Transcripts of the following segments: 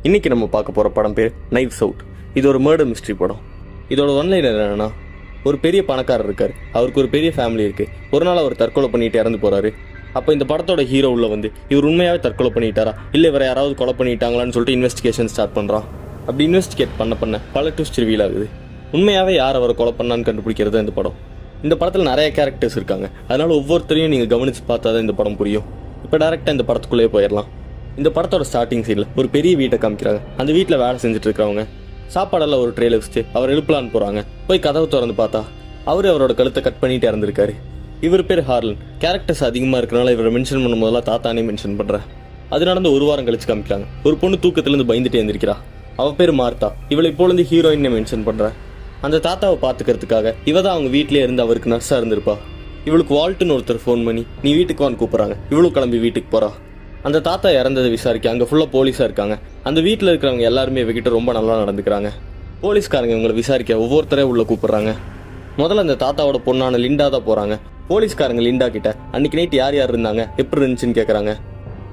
இன்னைக்கு நம்ம பார்க்க போகிற படம் பேர் நைவ்ஸ் அவுட். இது ஒரு மர்டர் மிஸ்ட்ரி படம். இதோட ஒன்லைனர் என்னன்னா, ஒரு பெரிய பணக்காரர் இருக்கார், அவருக்கு ஒரு பெரிய ஃபேமிலி இருக்குது. ஒரு நாள் அவர் தற்கொலை பண்ணிட்டு இறந்து போகிறாரு. அப்போ இந்த படத்தோட ஹீரோ உள்ள வந்து இவர் உண்மையாகவே தற்கொலை பண்ணிட்டாரா இல்லை இவரை யாராவது கொலை பண்ணிட்டாங்களான்னு சொல்லிட்டு இன்வெஸ்டிகேஷன் ஸ்டார்ட் பண்ணுறான். அப்படி இன்வெஸ்டிகேட் பண்ண பல ட்விஸ்ட் ரிவீல் ஆகுது. உண்மையாகவே யார் அவரை கொலை பண்ணான்னு கண்டுபிடிக்கிறது இந்த படம். இந்த படத்தில் நிறைய கேரக்டர்ஸ் இருக்காங்க, அதனால ஒவ்வொருத்தரையும் நீங்கள் கவனித்து பார்த்தா தான் இந்த படம் புரியும். இப்போ டேரெக்டாக இந்த படத்துக்குள்ளேயே போயிடலாம். இந்த படத்தோட ஸ்டார்டிங் சீனில் ஒரு பெரிய வீட்டை காமிக்கிறாங்க. அந்த வீட்டில் வேலை செஞ்சுட்டு இருக்கிறவங்க சாப்பாடெல்லாம் ஒரு ட்ரேல வச்சுட்டு அவர் எழுப்பலான்னு போகிறாங்க. போய் கதவை திறந்து பார்த்தா அவரோட கழுத்தை கட் பண்ணிட்டு இறந்துருக்காரு. இவர் பேர் ஹார்லன். கேரக்டர்ஸ் அதிகமாக இருக்கிறனால இவரை மென்ஷன் பண்ணும் போதெல்லாம் தாத்தானே மென்ஷன் பண்ணுறேன். அது நடந்து ஒரு வாரம் கழிச்சு காமிக்கிறாங்க. ஒரு பொண்ணு தூக்கத்துலேருந்து பயந்துட்டு எழுந்திருக்கிறா. அவள் பேர் மார்த்தா. இவளை இப்போலேருந்து ஹீரோயின்னு மென்ஷன் பண்ணுறேன். அந்த தாத்தாவை பார்த்துக்கிறதுக்காக இவ தான் அவங்க வீட்டிலே இருந்து அவருக்கு நர்ஸாக இருந்திருப்பா. இவளுக்கு வால்ட்டுன்னு ஒருத்தர் ஃபோன் பண்ணி நீ வீட்டுக்கு வான்னு கூப்பிட்றாங்க. இவளும் கிளம்பி வீட்டுக்கு போகிறா. அந்த தாத்தா இறந்ததை விசாரிக்க அங்கே ஃபுல்லாக போலீஸாக இருக்காங்க. அந்த வீட்டில் இருக்கிறவங்க எல்லாருமே இவகிட்ட ரொம்ப நல்லா நடந்துக்கிறாங்க. போலீஸ்காரங்க இவங்களை விசாரிக்க ஒவ்வொருத்தரே உள்ள கூப்பிட்றாங்க. முதல்ல அந்த தாத்தாவோட பொண்ணான லிண்டா தான் போகிறாங்க. போலீஸ்காரங்க லிண்டா கிட்ட அன்னைக்கு நைட் யார் யார் இருந்தாங்க, எப்படி இருந்துச்சுன்னு கேட்குறாங்க.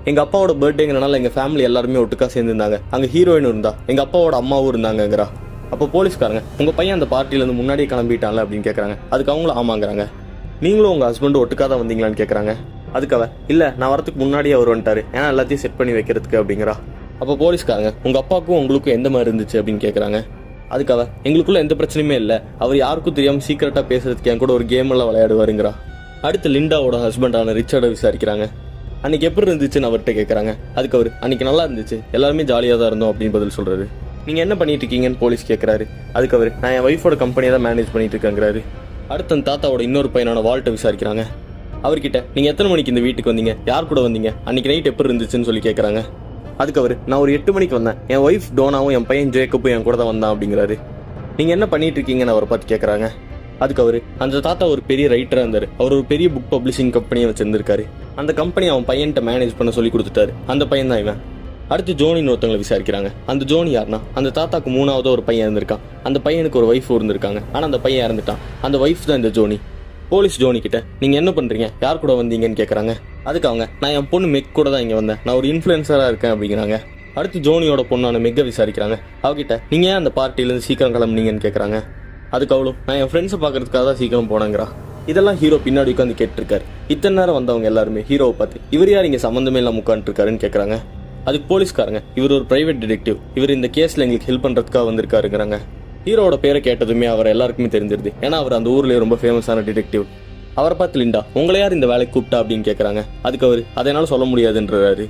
எங்கள் அப்பாவோட பர்த்டேங்கிறனால எங்கள் ஃபேமிலி எல்லாருமே ஒட்டுக்கா சேர்ந்துருந்தாங்க. அங்கே ஹீரோயின் இருந்தா, எங்கள் அப்பாவோட அம்மாவும் இருந்தாங்கங்கிறா. அப்போ போலீஸ்காரங்க உங்கள் பையன் அந்த பார்ட்டிலேருந்து முன்னாடியே கிளம்பிட்டான்ல அப்படின்னு கேட்குறாங்க. அதுக்கு அவங்களும் ஆமாங்கிறாங்க. நீங்களும் உங்கள் ஹஸ்பண்டும் ஒட்டுக்கா தான் வந்தீங்களான்னு கேட்குறாங்க. அதுக்காக இல்லை நான் வரத்துக்கு முன்னாடியே அவர் வந்துட்டாரு, ஏன்னா எல்லாத்தையும் செட் பண்ணி வைக்கிறதுக்கு அப்படிங்கிறா. அப்போ போலீஸ்காரங்க உங்கள் அப்பாவுக்கும் உங்களுக்கும் எந்த மாதிரி இருந்துச்சு அப்படின்னு கேட்குறாங்க. அதுக்காக எங்களுக்குள்ள எந்த பிரச்சனையுமே இல்லை, அவர் யாருக்கும் தெரியாமல் சீக்கிரட்டாக பேசுறதுக்கு என் கூட ஒரு கேம் எல்லாம் விளையாடுவாருங்கிறா. அடுத்து லிண்டாவோட ஹஸ்பண்டான ரிச்சர்டை விசாரிக்கிறாங்க. அன்னைக்கு எப்படி இருந்துச்சுன்னு அவர்கிட்ட கேட்குறாங்க. அதுக்கு அவர் அன்னைக்கு நல்லா இருந்துச்சு, எல்லாருமே ஜாலியாக தான் இருந்தோம் அப்படின்னு பதில் சொல்கிறாரு. நீங்கள் என்ன பண்ணிட்டு இருக்கீங்கன்னு போலீஸ் கேட்குறாரு. அதுக்கு அவர் நான் என் ஒய்ஃபோட கம்பெனியை தான் மேனேஜ் பண்ணிட்டு இருக்கேங்கிறாரு. அடுத்து அந்த தாத்தாவோட இன்னொரு பையனான வால்ட்டை விசாரிக்கிறாங்க. அவர்கிட்ட நீங்கள் எத்தனை மணிக்கு இந்த வீட்டுக்கு வந்தீங்க, யார் கூட வந்தீங்க, அன்னைக்கு நைட் எப்படி இருந்துச்சுன்னு சொல்லி கேட்குறாங்க. அதுக்கு அவர் நான் ஒரு 8 மணிக்கு வந்தேன், என் ஒய்ஃப் டோனாவும் என் பையன் ஜேக்கப்பும் என் கூட தான் வந்தான் அப்படிங்கிறாரு. நீங்கள் என்ன பண்ணிட்டு இருக்கீங்கன்னு அவரை பார்த்து கேட்குறாங்க. அதுக்கு அவர் அந்த தாத்தா ஒரு பெரிய ரைட்டராக இருந்தார், அவர் ஒரு பெரிய புக் பப்ளிஷிங் கம்பெனியை வச்சிருந்திருக்காரு. அந்த கம்பெனி அவன் பையன்கிட்ட மேனேஜ் பண்ண சொல்லி கொடுத்துட்டாரு. அந்த பையன் தான் இவன். அடுத்து ஜோனின்னு ஒருத்தவங்களை விசாரிக்கிறாங்க. அந்த ஜோனி யாருன்னா, அந்த தாத்தாக்கு 3ஆவது ஒரு பையன் இருந்திருக்கான். அந்த பையனுக்கு ஒரு ஒய்ஃப் இருந்திருக்காங்க, ஆனால் அந்த பையன் இறந்துட்டான். அந்த ஒய்ஃப் தான் இந்த ஜோனி. போலீஸ் ஜோனி கிட்ட நீங்கள் என்ன பண்ணுறீங்க, யார் கூட வந்தீங்கன்னு கேட்குறாங்க. அதுக்கு அவங்க நான் என் பொண்ணு மெக் கூட தான் இங்கே வந்தேன், நான் ஒரு இன்ஃப்ளூயன்சராக இருக்கேன் அப்படிங்கிறாங்க. அடுத்து ஜோனியோட பொண்ணான மெக்கை விசாரிக்கிறாங்க. அவகிட்ட நீங்கள் ஏன் அந்த பார்ட்டிலேருந்து சீக்கிரம் கிளம்புனீங்கன்னு கேட்குறாங்க. அதுக்கு அவளும் நான் என் ஃப்ரெண்ட்ஸை பார்க்கறதுக்காக தான் சீக்கிரம் போனேங்கிறா. இதெல்லாம் ஹீரோ பின்னாடி உட்காந்து கேட்டுருக்காரு. இத்தனை நேரம் வந்தவங்க எல்லாருமே ஹீரோவை பார்த்து இவர் யார் இங்கே சம்மந்தமே இல்லாமல் உட்காந்துருக்காருன்னு கேட்குறாங்க. அதுக்கு போலீஸ்காரங்க இவர் ஒரு பிரைவேட் டிடெக்டிவ், இவர் இந்த கேஸில் எங்களுக்கு ஹெல்ப் பண்ணுறதுக்காக வந்திருக்காருங்கிறாங்க. ஹீரோட பேரை கேட்டதுமே அவர் எல்லாருக்குமே தெரிஞ்சிருது, ஏன்னா அவர் அந்த ஊர்லேயே ரொம்ப ஃபேமஸான டிடெக்டிவ். அவரை பார்த்து லிண்டா உங்களை யார் இந்த வேலைக்கு கூப்பிட்டா அப்படின்னு கேட்குறாங்க. அதுக்கு அவர் அதனால சொல்ல முடியாதுன்றாரு.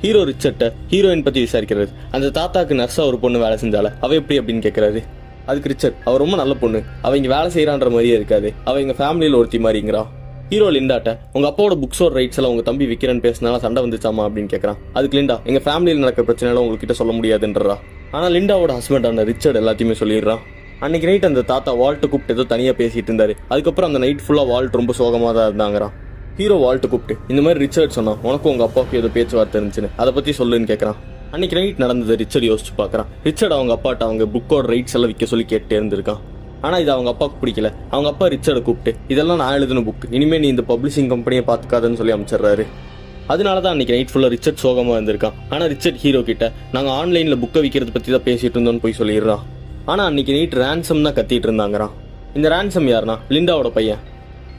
ஹீரோ ரிச்சர்ட்டை ஹீரோயின் பற்றி விசாரிக்கிறாரு. அந்த தாத்தாக்கு நர்ஸாக ஒரு பொண்ணு வேலை செஞ்சால அவ எப்படி அப்படின்னு கேட்குறாரு. அதுக்கு ரிச்சர்ட் அவள் ரொம்ப நல்ல பொண்ணு, அவள் இங்கே வேலை செய்கிறான்ற மாதிரியே இருக்காது, அவள் எங்கள் ஃபேமிலியில் ஒருத்தி மாதிரிங்கிறா. ஹீரோ லிண்டாட்ட உங்கள் அப்பாவோட புக்ஸோட ரைட்ஸ் எல்லாம் உங்கள் தம்பி விற்கிறேன்னு பேசினால சண்டை வந்துச்சாமா அப்படின்னு கேட்குறான். அதுக்கு லிண்டா எங்கள் ஃபேமிலியில் நடக்கிற பிரச்சனைலாம் உங்ககிட்ட சொல்ல முடியாதுன்றா. ஆனால் லிண்டாவோட ஹஸ்பண்டான ரிச்சர்ட் எல்லாத்தையுமே சொல்லிடுறான். அன்னைக்கு நைட் அந்த தாத்தா வால்ட்டை கூப்பிட்டு ஏதோ தனியாக பேசிட்டு இருந்தாரு. அதுக்கப்புறம் அந்த நைட் ஃபுல்லாக வால்ட் ரொம்ப சோகமாக தான் இருந்தாங்கிறான். ஹீரோ வால்ட்டை கூப்பிட்டு இந்த மாதிரி ரிச்சர்ட் சொன்னான், உனக்கும் உங்கள் அப்பாவுக்கு ஏதோ பேச்சுவார்த்தை இருந்துச்சுன்னு அதை பற்றி சொல்லுன்னு கேட்குறான். அன்னைக்கு நைட் நடந்தது ரிச்சர்ட் யோசிச்சு பார்க்குறான். ரிச்சர்ட் அவங்க அப்பாட்ட அவங்க புக்கோட ரைட்ஸ் எல்லாம் விற்க சொல்லி கேட்டே இருந்திருக்கான். ஆனால் இது அவங்க அப்பாவுக்கு பிடிக்கல. அவங்க அப்பா ரிச்சர்டை கூப்பிட்டு இதெல்லாம் நான் எழுதின புக், இனிமேல் நீ இந்த பப்ளிஷிங் கம்பெனியை பார்த்துக்காதுன்னு சொல்லி அமைச்சிடுறாரு. அதனால தான் அன்றைக்கி நைட் ஃபுல்லாக ரிச்சர்ட் சோகமாக இருந்திருக்கான். ஆனால் ரிச்சர்ட் ஹீரோ கிட்ட நாங்கள் ஆன்லைனில் புக்கை விற்கிறது பற்றி தான் பேசிகிட்டு இருந்தோன்னு போய் சொல்லிடுறான். ஆனால் அன்றைக்கி நைட் ரேன்சம் தான் கத்திட்டு இருந்தாங்கிறான். இந்த ரேன்சம் யாருன்னா லிண்டாவோட பையன்.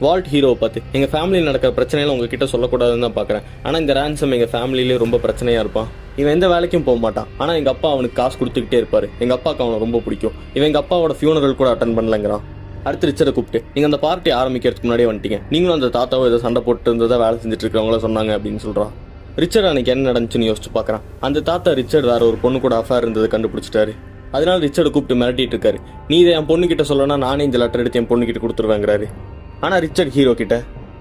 வால்ட் ஹீரோவை பார்த்து எங்கள் ஃபேமிலியில் நடக்கிற பிரச்சனையெல்லாம் உங்ககிட்ட சொல்லக்கூடாதுன்னு தான் பார்க்குறேன், ஆனால் இந்த ரேன்சம் எங்கள் ஃபேமிலியிலே ரொம்ப பிரச்சனையாக இருப்பான். இவன் எந்த வேலைக்கும் போக மாட்டான், ஆனால் எங்கள் அப்பா அவனுக்கு காசு கொடுத்துக்கிட்டே இருப்பார், எங்கள் அப்பாவுக்கு அவனை ரொம்ப பிடிக்கும், இவன் எங்கள் அப்பாவோட ஃபியூனரல் கூட அட்டன் பண்ணலங்கிறான். அடுத்து ரிச்சர்டை கூப்பிட்டு நீங்கள் அந்த பார்ட்டி ஆரம்பிக்கிறதுக்கு முன்னாடியே வந்துட்டீங்க, நீங்களும் அந்த தாத்தாவோ ஏதோ சண்டை போட்டு இருந்ததா வேலை செஞ்சுட்டு இருக்கிறவங்கள சொன்னாங்க அப்படின்னு சொல்கிறான். ரிச்சர்ட் அன்னைக்கு என்ன நடந்துச்சுன்னு யோசிச்சு பார்க்குறான். அந்த தாத்தா ரிச்சர்ட் வேற ஒரு பொண்ணு கூட அஃபேர் இருந்ததை கண்டுபிடிச்சிட்டாரு. அதனால ரிச்சர்டை கூப்பிட்டு மிரட்டிட்டு இருக்காரு. நீ இதை என் பொண்ணுக்கிட்ட சொல்லனா நானே இந்த லெட்டர் எடுத்து என் பொண்ணுக்கிட்ட கொடுத்துருவேங்கிறாரு. ஆனால் ரிச்சர்ட் ஹீரோ கிட்ட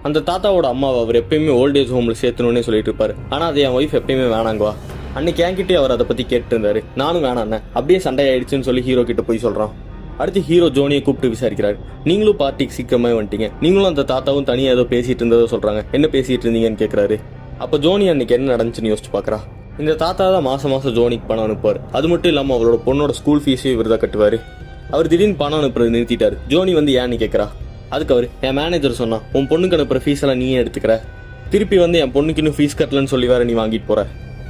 அந்த தாத்தாவோட அம்மாவை அவர் எப்பயுமே ஓல்டேஜ் ஹோமில் சேர்த்தணுன்னே சொல்லிட்டு இருப்பாரு. ஆனால் அது என் ஒய்ஃப் எப்பயுமே வேணாங்குவா. அன்னைக்கு என்கிட்டே அவர் அதை பற்றி கேட்டு இருந்தாரு, நானும் வேணாண்ணே, அப்படியே சண்டை ஆயிடுச்சுன்னு சொல்லி ஹீரோ கிட்ட போய் சொல்கிறான். அடுத்து ஹீரோ ஜோனியை கூப்பிட்டு விசாரிக்கிறாரு. நீங்களும் பார்ட்டிக்கு சீக்கிரமாக வந்துட்டீங்க, நீங்களும் அந்த தாத்தாவும் தனியாக ஏதோ பேசிட்டு இருந்ததோ சொல்கிறாங்க, என்ன பேசிட்டு இருந்தீங்கன்னு கேட்குறாரு. அப்போ ஜோனி அன்னைக்கு என்ன நடந்துச்சுன்னு யோசிச்சு பார்க்குறா. இந்த தாத்தா தான் மாதம் ஜோனிக்கு பணம் அனுப்புவார். அது மட்டும் இல்லாமல் அவரோட பொண்ணோட ஸ்கூல் ஃபீஸையும் இவர் தான் கட்டுவார். அவர் திடீர்னு பணம் அனுப்புறது நிறுத்திட்டார். ஜோனி வந்து ஏன்னு கேட்குறா. அதுக்கு அவர் என் மேனேஜர் சொன்னான், உன் பொண்ணுக்கு அனுப்புகிற ஃபீஸ் எல்லாம் நீயே எடுத்துக்கிற, திருப்பி வந்து என் பொண்ணுக்கு இன்னும் ஃபீஸ் கட்டலன்னு சொல்லி வேற நீ வாங்கிட்டு போற.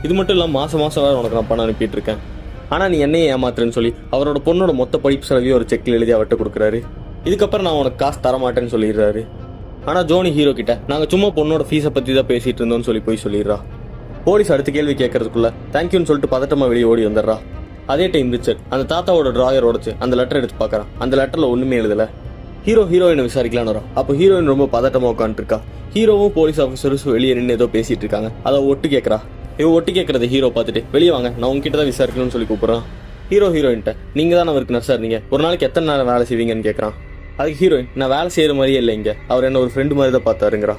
இது மட்டும் இல்லாமல் மாதம் வேறு உனக்கு நான் பணம் அனுப்பிட்டு இருக்கேன். ஆனால் நீ என்னையே ஏமாத்துறேன்னு சொல்லி அவரோட பொண்ணோட மொத்த படிப்பு செலவையும் ஒரு செக்கில் எழுதி அவர்கிட்ட கொடுக்குறாரு. இதுக்கப்புறம் நான் உனக்கு காசு தரமாட்டேன்னு சொல்லிடுறாரு. ஆனால் ஜோனி ஹீரோ கிட்ட நாங்கள் சும்மா பொண்ணோட ஃபீஸை பற்றி தான் பேசிகிட்டு இருந்தோம்னு சொல்லி போய் சொல்லிடுறா. போலீஸ் அடுத்த கேள்வி கேட்கறதுக்குள்ள தேங்க்யூன்னு சொல்லிட்டு பதட்டமாக வெளியே ஓடி வந்துடுறா. அதே டைம் ரிச்சர்ட் அந்த தாத்தாவோட டிராயர் உடச்சு அந்த லெட்டர் எடுத்து பார்க்குறான். அந்த லெட்டரில் ஒன்றுமே எழுதலை. ஹீரோயினை விசாரிக்கலான்னு வரும். அப்போ ஹீரோயின் ரொம்ப பதட்டமாக உட்காந்துருக்கா. ஹீரோவும் போலீஸ் ஆஃபீஸர்ஸும் வெளியே நின்று ஏதோ பேசிட்டு இருக்காங்க. அதை ஒட்டு கேட்குறா. இவன் ஒட்டு கேட்கறத ஹீரோ பார்த்துட்டு வெளியே வாங்க, நான் உங்ககிட்ட தான் விசாரிக்கணும்னு சொல்லி கூப்பிட்றான். ஹீரோயின்ட்ட நீங்கள் தான் அவருக்கு நர்ஸாக இருந்தீங்க, ஒரு நாளைக்கு எத்தனை நேரம் வேலை செய்வீங்கன்னு கேட்குறான். அதுக்கு ஹீரோயின் நான் வேலை செய்கிற மாதிரியே இல்லை, இங்கே அவர் என்ன ஒரு ஃப்ரெண்டு மாதிரி தான் பார்த்தாருங்கிறா.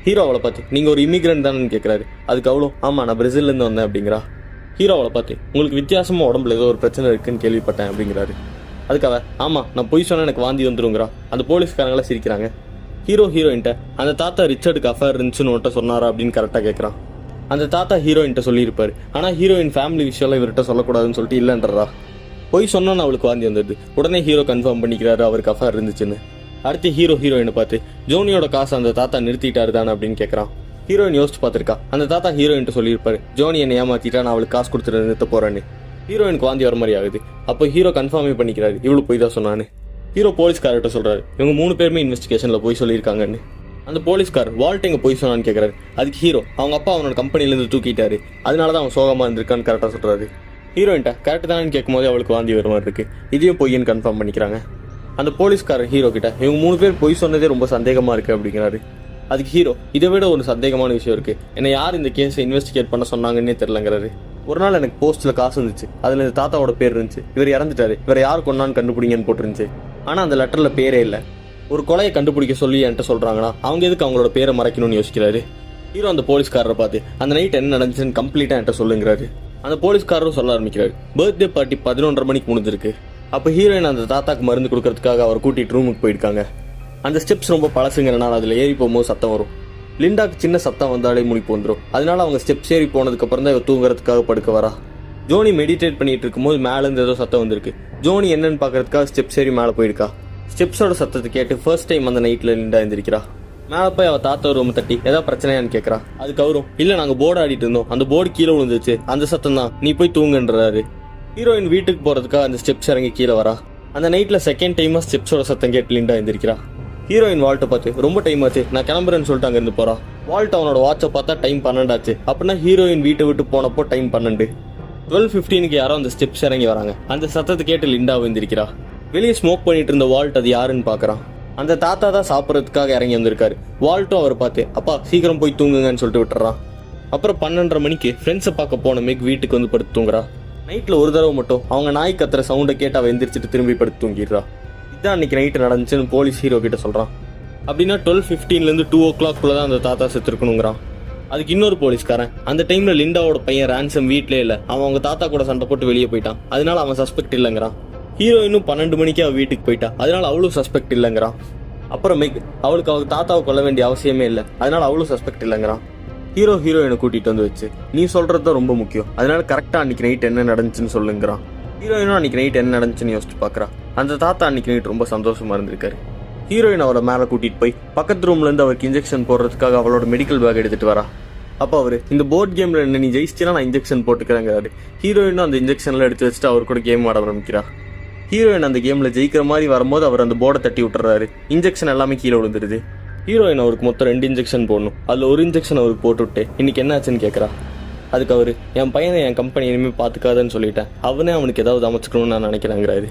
ஹீரோ அவளை பார்த்து நீங்கள் ஒரு இமிகிரண்ட் தானேன்னு கேட்குறாரு. அதுக்கு அவ்வளோ ஆமாம் நான் பிரேசில்லேருந்து வந்தேன் அப்படிங்கிறா. ஹீரோ அவளை பார்த்து உங்களுக்கு வித்தியாசமாக உடம்புல ஏதோ ஒரு பிரச்சனை இருக்குன்னு கேள்விப்பட்டேன் அப்படிங்கிறாரு. அதுக்காக ஆமாம் நான் பொய் சொன்னால் எனக்கு வாந்தி வந்துருங்கிறா. அந்த போலீஸ்காரங்களாம் சிரிக்கிறாங்க. ஹீரோயின்ட்ட அந்த தாத்தா ரிச்சர்டுக்கு அஃபேர் இருந்துச்சுன்னு உன்ட்ட சொன்னாரா அப்படின்னு கரெக்டாக கேட்குறான். அந்த தாத்தா ஹீரோயின்ட்ட சொல்லியிருப்பாரு. ஆனால் ஹீரோயின் ஃபேமிலி விஷயம்லாம் இவர்கிட்ட சொல்லக்கூடாதுன்னு சொல்லிட்டு இல்லைன்றா. போய் சொன்னோன்னு அவளுக்கு வாந்தி வந்துடுது. உடனே ஹீரோ கன்ஃபார்ம் பண்ணிக்கிறாரு அவருக்கு அஃபேர் இருந்துச்சுன்னு. அடுத்து ஹீரோயினை பார்த்து ஜோனியோட காசை அந்த தாத்தா நிறுத்திட்டாரு தானே அப்படின்னு கேட்குறான். ஹீரோயின் யோசிச்சு பார்த்துருக்கா. அந்த தாத்தா ஹீரோயின்ட்ட சொல்லியிருப்பாரு ஜோனி என்னை ஏமாத்திட்டா நான் அவளுக்கு காசு கொடுத்துட்டு நிறுத்த போறேன்னு. ஹீரோயினுக்கு வாந்தி வர மாதிரி ஆகுது. அப்போ ஹீரோ கன்ஃபார்மே பண்ணிக்கிறாரு இவ்வளவு போய் தான் சொன்னான்னு. ஹீரோ போலீஸ்கார்ட்ட சொல்றாரு இவங்க 3 பேருமே இன்வெஸ்டிகேஷன்ல போய் சொல்லியிருக்காங்கன்னு. அந்த போலீஸ்கார் வால்ட் எங்க போய் சொன்னான்னு கேட்கறாரு. அதுக்கு ஹீரோ அவங்க அப்பா அவனோட கம்பெனிலேருந்து தூக்கிட்டாரு, அதனாலதான் அவன் சோகமா இருந்திருக்கான்னு கரெக்டாக சொல்றாரு. ஹீரோயின்ட்ட கரெக்ட் தானு கேட்கும் போது அவளுக்கு வாந்தி வர மாதிரி இருக்கு. இதையும் பொய்ன்னு கன்ஃபார்ம் பண்ணிக்கிறாங்க. அந்த போலீஸ்காரர் ஹீரோ கிட்ட இவங்க 3 பேர் பொய் சொன்னதே ரொம்ப சந்தேகமா இருக்கு அப்படிங்கிறாரு. அதுக்கு ஹீரோ இதை விட ஒரு சந்தேகமான விஷயம் இருக்கு, என்னை யார் இந்த கேஸை இன்வெஸ்டிகேட் பண்ண சொன்னாங்கன்னே தெரியலங்கிறாரு. ஒரு நாள் எனக்கு போஸ்ட்ல காசு இருந்துச்சு, அதுல இந்த தாத்தாவோட பேர் இருந்துச்சு. இவர் இறந்துட்டாரு, இவர் யார் கொண்டான்னு கண்டுபிடிங்கன்னு போட்டுருந்துச்சு. ஆனா அந்த லெட்டர்ல பேரே இல்லை. ஒரு கொலையை கண்டுபிடிக்க சொல்லி என்கிட்ட சொல்றாங்கன்னா அவங்க எதுக்கு அவங்களோட பேரை மறைக்கணும்னு யோசிக்கிறாரு. ஹீரோ அந்த போலீஸ்காரரை பார்த்து அந்த நைட் என்ன நடந்துச்சுன்னு கம்ப்ளீட்டா என்கிட்ட சொல்லுங்கிறாரு. அந்த போலீஸ்காரரும் சொல்ல ஆரம்பிக்கிறாரு பர்த்டே பார்ட்டி 11:30 மணிக்கு முடிஞ்சிருக்கு. அப்போ ஹீரோயின் அந்த தாத்தாக்கு மருந்து கொடுக்கறதுக்காக அவர் கூட்டிட்டு ரூமுக்கு போயிருக்காங்க. அந்த ஸ்டெப்ஸ் ரொம்ப பழசுங்கிறனால அதில் ஏறி போகும்போது சத்தம் வரும். லிண்டாக்கு சின்ன சத்தம் வந்தாலே முழிப்பு வந்துடும். அதனால அவங்க ஸ்டெப்ஸ் ஏறி போனதுக்கு அப்புறம் தான் தூங்குறதுக்காக படுக்க வரா. ஜோனி மெடிடேட் பண்ணிட்டு இருக்கும்போது மேலேருந்து ஏதோ சத்தம் வந்திருக்கு. ஜோனி என்னன்னு பார்க்கறதுக்காக ஸ்டெப்ஸ் ஏறி மேலே போயிருக்கா. ஸ்டெப்ஸோட சத்தத்தை கேட்டு ஃபர்ஸ்ட் டைம் அந்த நைட்ல லிண்டா எழுந்திருக்கிறா. மேலே போய் அவள் தாத்தா ரூம் தட்டி ஏதாவது பிரச்சனையான்னு கேட்கறா. அதுக்கு அவரும் இல்லை நாங்கள் போர்டு ஆடிட்டு இருந்தோம், அந்த போர்டு கீழே விழுந்துச்சு, அந்த சத்தம் தான், நீ போய் தூங்குன்றாரு. ஹீரோயின் வீட்டுக்கு போறதுக்காக அந்த ஸ்டெப்ஸ் இறங்கி கீழே வரா. அந்த நைட்ல செகண்ட் டைமா ஸ்டெப்ஸோட சத்தம் கேட்டு லிண்டா எழுந்திருக்கிறா. ஹீரோயின் வால்ட்டை பார்த்து ரொம்ப டைம் ஆச்சு நான் கிளம்புறேன்னு சொல்லிட்டு அங்கிருந்து போறா. வால்ட் அவனோட வாட்சை பார்த்தா டைம் 12 ஆச்சு. அப்படின்னா ஹீரோயின் வீட்டை விட்டு போனப்போ டைம் 12. 12:15 யாரோ அந்த ஸ்டெப்ஸ் இறங்கி வராங்க. அந்த சத்தத்தை கேட்டு லிண்டா எழுந்திருக்கிறா. வெளியே ஸ்மோக் பண்ணிட்டு இருந்த வால்ட் அது யாருன்னு பாக்குறான். அந்த தாத்தா தான் சாப்பிட்றதுக்காக இறங்கி வந்திருக்காரு. வால்ட்டும் அவர் பார்த்து அப்பா சீக்கிரம் போய் தூங்குங்கன்னு சொல்லிட்டு விட்டுறான். அப்புறம் 12:30 மணிக்கு ஃப்ரெண்ட்ஸை பார்க்க போன மேக் வீட்டுக்கு வந்து படுத்து தூங்குறா. நைட்ல ஒரு தடவை மட்டும் அவங்க நாய் கத்துற சவுண்டை கேட்டு அவ எந்திரிச்சிட்டு திரும்பி படுத்து தூங்கிடுறா. இதுதான் அன்னைக்கு நைட்டு நடந்துச்சுன்னு போலீஸ் ஹீரோ கிட்ட சொல்றான். அப்படின்னா 12:15 2 o'clock தான் அந்த தாத்தா செத்துருக்கணுங்கிறான். அதுக்கு இன்னொரு போலீஸ்காரன் அந்த டைம்ல லிண்டாவோட பையன் ரான்சம் வீட்லயே இல்லை, அவன் அவங்க தாத்தா கூட சண்டை போட்டு வெளியே போயிட்டான், அதனால அவன் சஸ்பெக்ட் இல்லைங்கிறான். ஹீரோயினும் 12 மணிக்கு அவ வீட்டுக்கு போயிட்டா, அதனால அவளும் சஸ்பெக்ட் இல்லைங்கிறான். அப்புறம் மேக் அவளுக்கு அவங்க தாத்தாவை கொல்ல வேண்டிய அவசியமே இல்லை, அதனால அவளும் சஸ்பெக்ட் இல்லைங்கிறான். ஹீரோயினை கூட்டிட்டு வந்து வச்சு நீ சொல்றது தான் ரொம்ப முக்கியம், அதனால கரெக்டா அன்னைக்கு நைட் என்ன நடந்துச்சுன்னு சொல்லுங்கிறான். ஹீரோயினும் அன்னைக்கு நைட் என்ன நடந்துச்சுன்னு யோசிச்சு பாக்குறா. அந்த தாத்தா அன்னைக்கு நைட் ரொம்ப சந்தோஷமா இருந்திருக்காரு. ஹீரோயின் அவரை மேலே கூட்டிட்டு போய் பக்கத்து ரூம்ல இருந்து அவருக்கு இன்ஜெக்ஷன் போடுறதுக்காக அவளோட மெடிக்கல் பேக் எடுத்துட்டு வரா. அப்போ அவரு இந்த போர்ட் கேம்ல என்ன நீ ஜெயிச்சினா நான் இன்ஜெக்ஷன் போட்டுக்கிறேங்கிறாரு. ஹீரோயினும் அந்த இன்ஜெக்ஷன்ல எடுத்து வச்சுட்டு அவர் கூட கேம் ஆட ஆரம்பிக்கிறா. ஹீரோயின் அந்த கேம்ல ஜெயிக்கிற மாதிரி வரும்போது அவர் அந்த போர்டை தட்டி விட்டுறாரு. இன்ஜெக்ஷன் எல்லாமே கீழே விழுந்துருது. ஹீரோயின் அவருக்கு மொத்தம் 2 இன்ஜெக்ஷன் போடணும், அதில் ஒரு இன்ஜெக்ஷன் அவருக்கு போட்டுவிட்டு இன்னைக்கு என்ன ஆச்சுன்னு கேட்குறா. அதுக்கு அவர் என் பையனை என் கம்பெனி இனிமேல் பார்த்துக்காதுன்னு சொல்லிட்டேன், அவனே அவனுக்கு ஏதாவது அமைச்சுக்கணும்னு நான் நினைக்கிறேங்கிறாரு.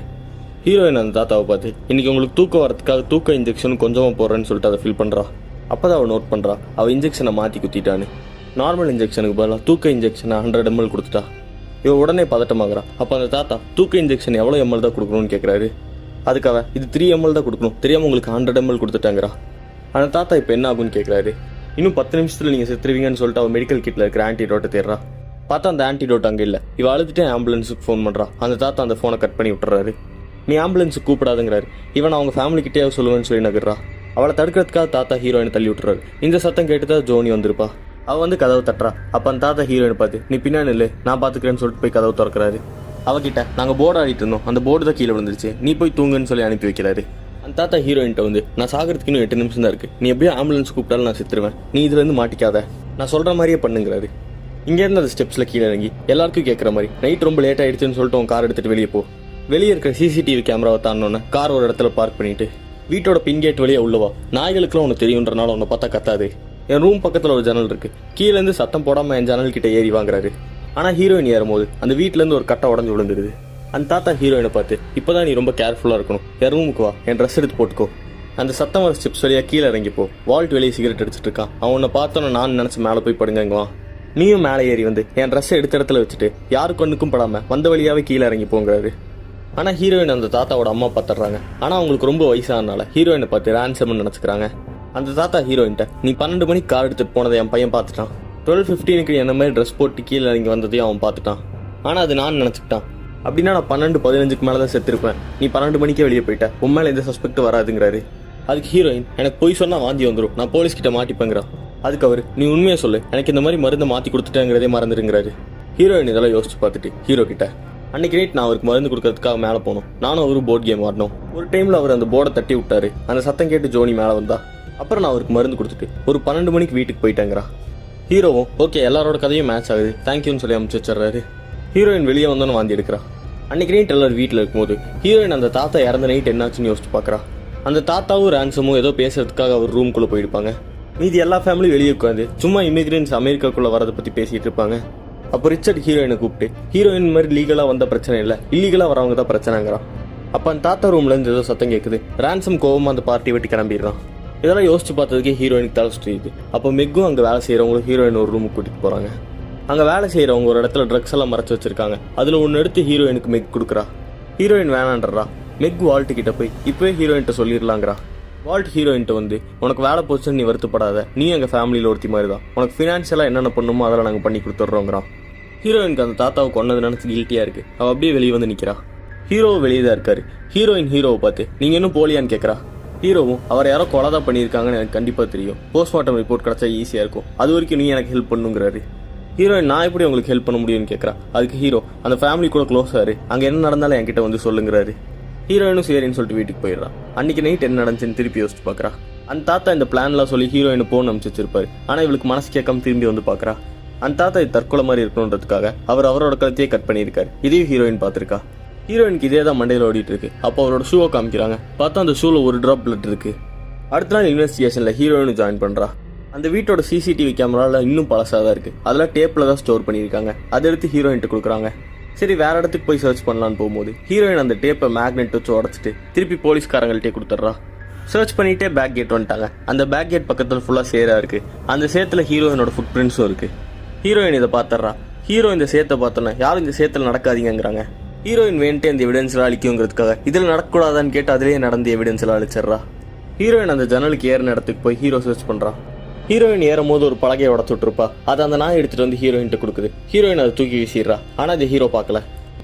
ஹீரோயின் அந்த தாத்தாவை பார்த்து இன்னைக்கு உங்களுக்கு தூக்கம் வரதுக்காக தூக்க இன்ஜெக்ஷன் கொஞ்சமாக போடுறேன்னு சொல்லிட்டு அதை ஃபீல் பண்ணுறா. அப்போ தான் அவள் நோட் பண்ணுறா அவள் இன்ஜெக்ஷனை மாற்றி குத்திட்டான்னு. நார்மல் இன்ஜெக்ஷனுக்கு பதிலாக தூக்க இன்ஜெக்ஷனை 100 ml கொடுத்துட்டா. இவன் உடனே பதட்டமாகறா. அப்போ அந்த தாத்தா தூக்க இன்ஜெக்ஷன் எவ்வளோ ml தான் கொடுக்கணும்னு கேட்குறாரு. அதுக்காக இது 3 ml தான் கொடுக்கணும், தெரியாமல் உங்களுக்கு 100 ml கொடுத்துட்டாங்கிறா. அந்த தாத்தா இப்போ என்ன ஆகுன்னு கேட்குறாரு. இன்னும் 10 நிமிஷத்தில் நீங்கள் செத்துருவீங்கன்னு சொல்லிட்டு அவள் மெடிக்கல் கிட்டில் இருக்கிற ஆன்டிடோட்டை தேடுறா. பார்த்தா அந்த ஆன்டிடோட் அங்கே இல்லை. இவள் அழுதுட்டே ஆம்புலன்ஸுக்கு ஃபோன் பண்ணுறா. அந்த தாத்தா அந்த ஃபோனை கட் பண்ணி விட்டுறாரு. நீ ஆம்புலன்ஸுக்கு கூப்பிடாதுங்கிறாரு. இவன் அவங்க ஃபேமிலி கிட்டே சொல்லுவேன்னு சொல்லி நகர்றா. அவளை தடுக்கிறதுக்காக தாத்தா ஹீரோயினை தள்ளி விட்டுறாரு. இந்த சத்தம் கேட்டு தான் ஜோனி வந்திருப்பா. அவள் வந்து கதவை தட்டுறா. அப்போ அந்த தாத்தா ஹீரோயினை பார்த்து நீ பின்னாடி இல்லை நான் பார்த்துக்கிறேன்னு சொல்லிட்டு போய் கதவை திறக்கிறாரு. அவகிட்ட நாங்கள் போர்டு ஆடிட்டு இருந்தோம், அந்த போர்டு தான் கீழே விழுந்துருச்சு, நீ போய் தூங்குன்னு சொல்லி அனுப்பி வைக்கிறாரு. அந்த தாத்தா ஹீரோயின்ட்ட வந்து நான் சாகிறதுக்கு இன்னும் 8 நிமிஷம் தான் இருக்கு, நீ எப்படியும் ஆம்புலன்ஸ் கூப்பிட்டாலும் நான் செத்துருவேன், நீ இதுல இருந்து மாட்டிக்காத, நான் சொல்ற மாதிரியே பண்ணுங்கிறாரு. இங்கேருந்து அந்த ஸ்டெப்ஸில் கீழே இறங்கி எல்லாருக்கும் கேட்குற மாதிரி நைட் ரொம்ப லேட் ஆயிடுச்சுன்னு சொல்லிட்டு உன் கார் எடுத்துகிட்டு வெளியே போ. வெளியே இருக்கிற சிசிடிவி கேமராவை தாண்டோன்னே கார் ஒரு இடத்துல பார்க் பண்ணிட்டு வீட்டோட பின் கேட் வழியாக உள்ளவா. நாய்களுக்குலாம் உனக்கு தெரியுன்றனால உன்னை பார்த்தா கத்தாது. என் ரூம் பக்கத்தில் ஒரு ஜன்னல் இருக்கு, கீழேருந்து சத்தம் போடாமல் என் ஜன்னல் கிட்ட ஏறி வாங்குறாரு. ஆனால் ஹீரோயின் ஏறும்போது அந்த வீட்டிலேருந்து ஒரு கட்டை உடஞ்சு விழுந்துருது. அந்த தாத்தா ஹீரோயினை பார்த்து, இப்போதான் நீ ரொம்ப கேர்ஃபுல்லாக இருக்கணும், என் ரூமுக்கு வா, என் ட்ரெஸ் எடுத்து போட்டுக்கோ, அந்த சத்தம் வர ஸ்டெப்ஸ் வழியாக கீழே இறங்கிப்போ, வால்ட் வெளியே சிகரெட் அடிச்சிட்டு இருக்கான், அவனை பார்த்தோன்னு நான் நினச்சி மேலே போய் படுங்கவா, நீயும் மேலே ஏறி வந்து என் ட்ரெஸ்ஸை எடுத்த இடத்துல வச்சுட்டு யாருக்கு ஒன்றுக்கும் படாமல் வந்த வழியாகவே கீழே இறங்கி போங்கிறாரு. ஆனால் ஹீரோயின் அந்த தாத்தாவோட அம்மா பார்த்துட்றாங்க. ஆனால் அவங்களுக்கு ரொம்ப வயசானனால ஹீரோயினை பார்த்து ரேன்சம்னு நினச்சிக்கிறாங்க. அந்த தாத்தா ஹீரோயின்ட்ட, நீ 12 மணிக்கு கார் எடுத்துகிட்டு போனதை என் பையன் பார்த்துட்டான், 12:15 என்ன மாதிரி ட்ரெஸ் போட்டு கீழே இறங்கி வந்ததையும் அவன் பார்த்துட்டான். ஆனால் அது நான் நினச்சிக்கிட்டான். அப்படின்னா நான் 12:15 மேலே தான் செத்துருப்பேன், நீ 12 மணிக்கே வெளியே போயிட்ட, உன் மேலே எந்த சஸ்பெக்ட் வராதுங்கிறாரு. அதுக்கு ஹீரோயின், எனக்கு போய் சொன்னால் வாந்தி வந்துடும், நான் போலீஸ்கிட்ட மாட்டிப்பேங்கிறான். அதுக்கு அவர், நீ உண்மையை சொல்லு, எனக்கு இந்த மாதிரி மருந்தை மாற்றி கொடுத்துட்டேங்கிறதே மறந்துடுங்கிறாரு. ஹீரோயின் இதெல்லாம் யோசிச்சு பார்த்துட்டு ஹீரோ கிட்ட, அன்னைக்கு நைட் நான் அவருக்கு மருந்து கொடுக்கறதுக்காக மேலே போனோம், நானும் அவரும் போர்ட் கேம் ஆடணும். ஒரு டைமில் அவர் அந்த போர்டை தட்டி விட்டாரு, அந்த சத்தம் கேட்டு ஜோனி மேலே வந்தா. அப்புறம் நான் அவருக்கு மருந்து கொடுத்துட்டு ஒரு 12 மணிக்கு வீட்டுக்கு போயிட்டேங்கிறா. ஹீரோவும் ஓகே எல்லாரோட கதையும் மேட்ச் ஆகுது, தேங்க்யூன்னு சொல்லி அமுச்சு வச்சிடறாரு. ஹீரோயின் வெளியே வந்தோன்னு வாந்தி எடுக்கிறா. அன்னைக்கு நைட் எல்லாரும் வீட்டில் இருக்கும்போது ஹீரோயின் அந்த தாத்தா இறந்த நைட் என்னாச்சுன்னு யோசிச்சு பார்க்குறா. அந்த தாத்தாவும் ரேன்சமும் ஏதோ பேசுறதுக்காக அவர் ரூம்குள்ளே போயிருப்பாங்க. மீதி எல்லா ஃபேமிலியும் வெளியே உட்காந்து சும்மா இமிகிரன்ஸ் அமெரிக்காக்குள்ளே வரதை பற்றி பேசிகிட்டு இருப்பாங்க. அப்போ ரிச்சர்ட் ஹீரோயினை கூப்பிட்டு, ஹீரோயின் மாதிரி லீகலாக வந்த பிரச்சனை இல்லை, இல்லீகலாக வரவங்க தான் பிரச்சனைங்கிறான். அப்போ அந்த தாத்தா ரூம்லேருந்து ஏதோ சத்தம் கேட்குது. ரேன்சம் கோவமாக அந்த பார்ட்டி வெட்டி கிளம்பிடுறான். இதெல்லாம் யோசிச்சு பார்த்ததுக்கே ஹீரோயினுக்கு தலை சுற்றிடுது. அப்போ மெக்கும் அங்கே வேலை செய்கிறவங்களும் ஹீரோயின் ஒரு ரூமுக்கு கூட்டிகிட்டு போகிறாங்க. அங்கே வேலை செய்கிறவங்க ஒரு இடத்துல ட்ரக்ஸ் எல்லாம் மறைச்சு வச்சிருக்காங்க. அதில் ஒன்று எடுத்து ஹீரோயினுக்கு மெக் கொடுக்குறா. ஹீரோயின் வேணான்றா. மெக் வால்ட்டு கிட்ட போய் இப்போவே ஹீரோயின்ட்ட சொல்லிடலாங்கிறா. வால்ட் ஹீரோயின்ட்ட வந்து, உனக்கு வேலை போச்சுன்னு நீ வருத்தப்படாத, நீ எங்கள் ஃபேமிலியில் ஒருத்தி மாதிரி தான், உனக்கு ஃபினான்ஷியலாக என்னென்ன பண்ணுமோ அதெல்லாம் நாங்கள் பண்ணி கொடுத்துட்றோங்கிறான். ஹீரோயினுக்கு அந்த தாத்தாவை கொண்டது நினச்சி கில்ட்டியாக இருக்குது. அவள் அப்படியே வெளியே வந்து நிற்கிறா. ஹீரோவும் வெளியே தான் இருக்காரு. ஹீரோயின் ஹீரோவை பார்த்து, நீங்கள் இன்னும் போலியான்னு கேட்குறா. ஹீரோவும், அவர் யாரோ கொலை தான் பண்ணியிருக்காங்கன்னு எனக்கு கண்டிப்பாக தெரியும், போஸ்ட்மார்ட்டம் ரிப்போர்ட் கிடச்சா ஈஸியாக இருக்கும், அது வரைக்கும் நீ எனக்கு ஹெல்ப் பண்ணுங்கிறாரு. ஹீரோயின், நான் எப்படி உங்களுக்கு ஹெல்ப் பண்ண முடியும்னு கேட்குறா. அதுக்கு ஹீரோ, அந்த ஃபேமிலி கூட க்ளோஸ் ஆறு, அங்கே என்ன நடந்தாலும் என்கிட்ட வந்து சொல்லுங்கிறாரு. ஹீரோயினும் சரின்னு சொல்லிட்டு வீட்டுக்கு போயிடுறான். அன்னைக்கு நைட் என்ன நடந்துச்சுன்னு திருப்பி யோசிச்சு பார்க்குறா. அந்த தாத்தா இந்த பிளான்லாம் சொல்லி ஹீரோயினை போன் அனுப்பிச்சு வச்சிருப்பாரு. ஆனால் இவளுக்கு மனசு கேட்காம திரும்பி வந்து பார்க்குறா. அந்த தாத்தா இது தற்கொலை மாதிரி இருக்கணுன்றதுக்காக அவரோட கழுத்தையே கட் பண்ணியிருக்காரு. இதையும் ஹீரோயின் பார்த்துருக்கா. ஹீரோயினுக்கு இதே தான் மண்டையில் ஓடிட்டு இருக்கு. அப்போ அவரோட ஷூவை காமிக்கிறாங்க. பார்த்தா அந்த ஷூவில் ஒரு ட்ராப் பிளட் இருக்கு. அடுத்த நாள் இன்வெஸ்டிகேஷனில் ஹீரோயினும் ஜாயின் பண்ணுறா. அந்த வீட்டோட சிசிடிவி கேமராவில் இன்னும் பழசாக தான் இருக்குது. அதெல்லாம் டேப்பில் தான் ஸ்டோர் பண்ணியிருக்காங்க. அதை எடுத்து ஹீரோயின்ட்டு கொடுக்குறாங்க. சரி வேற இடத்துக்கு போய் சர்ச் பண்ணலான்னு போகும்போது ஹீரோயின் அந்த டேப்பை மேக்னெட் வச்சு உடச்சிட்டு திருப்பி போலீஸ்காரங்கள்ட்டே கொடுத்துட்றா. சர்ச் பண்ணிட்டே பேக் கேட் வந்துட்டாங்க. அந்த பேக் கேட் பக்கத்தில் ஃபுல்லாக சேரா இருக்கு. அந்த சேத்துல ஹீரோயினோட ஃபுட் பிரிண்ட்ஸும் இருக்கு. ஹீரோயின் இதை பார்த்துட்றா. ஹீரோ இந்த சேத்தை பார்த்தோன்னா யாரும் இந்த சேத்துல நடக்காதீங்கிறாங்க. ஹீரோயின் வேண்ட்டே அந்த எவிடன்ஸ் எல்லாம் அழிக்குங்கிறதுக்காக இதில் நடக்கூடாதான்னு கேட்டு அதிலேயே நடந்த எவிடன்ஸ் எல்லாம் அழிச்சிட்றா. ஹீரோயின் அந்த ஜன்னலுக்கு ஏறின இடத்துக்கு போய் ஹீரோ சர்ச் பண்றான். ஹீரோயின் ஏறும் போது ஒரு பலகையை உடச்சுட்ருப்பா. அதை அந்த நாய் எடுத்துட்டு வந்து ஹீரோயின்ட்டு கொடுக்குது. ஹீரோயின் அதை தூக்கி வீசிடுறா. ஆனால் அது ஹீரோ பார்க்கல.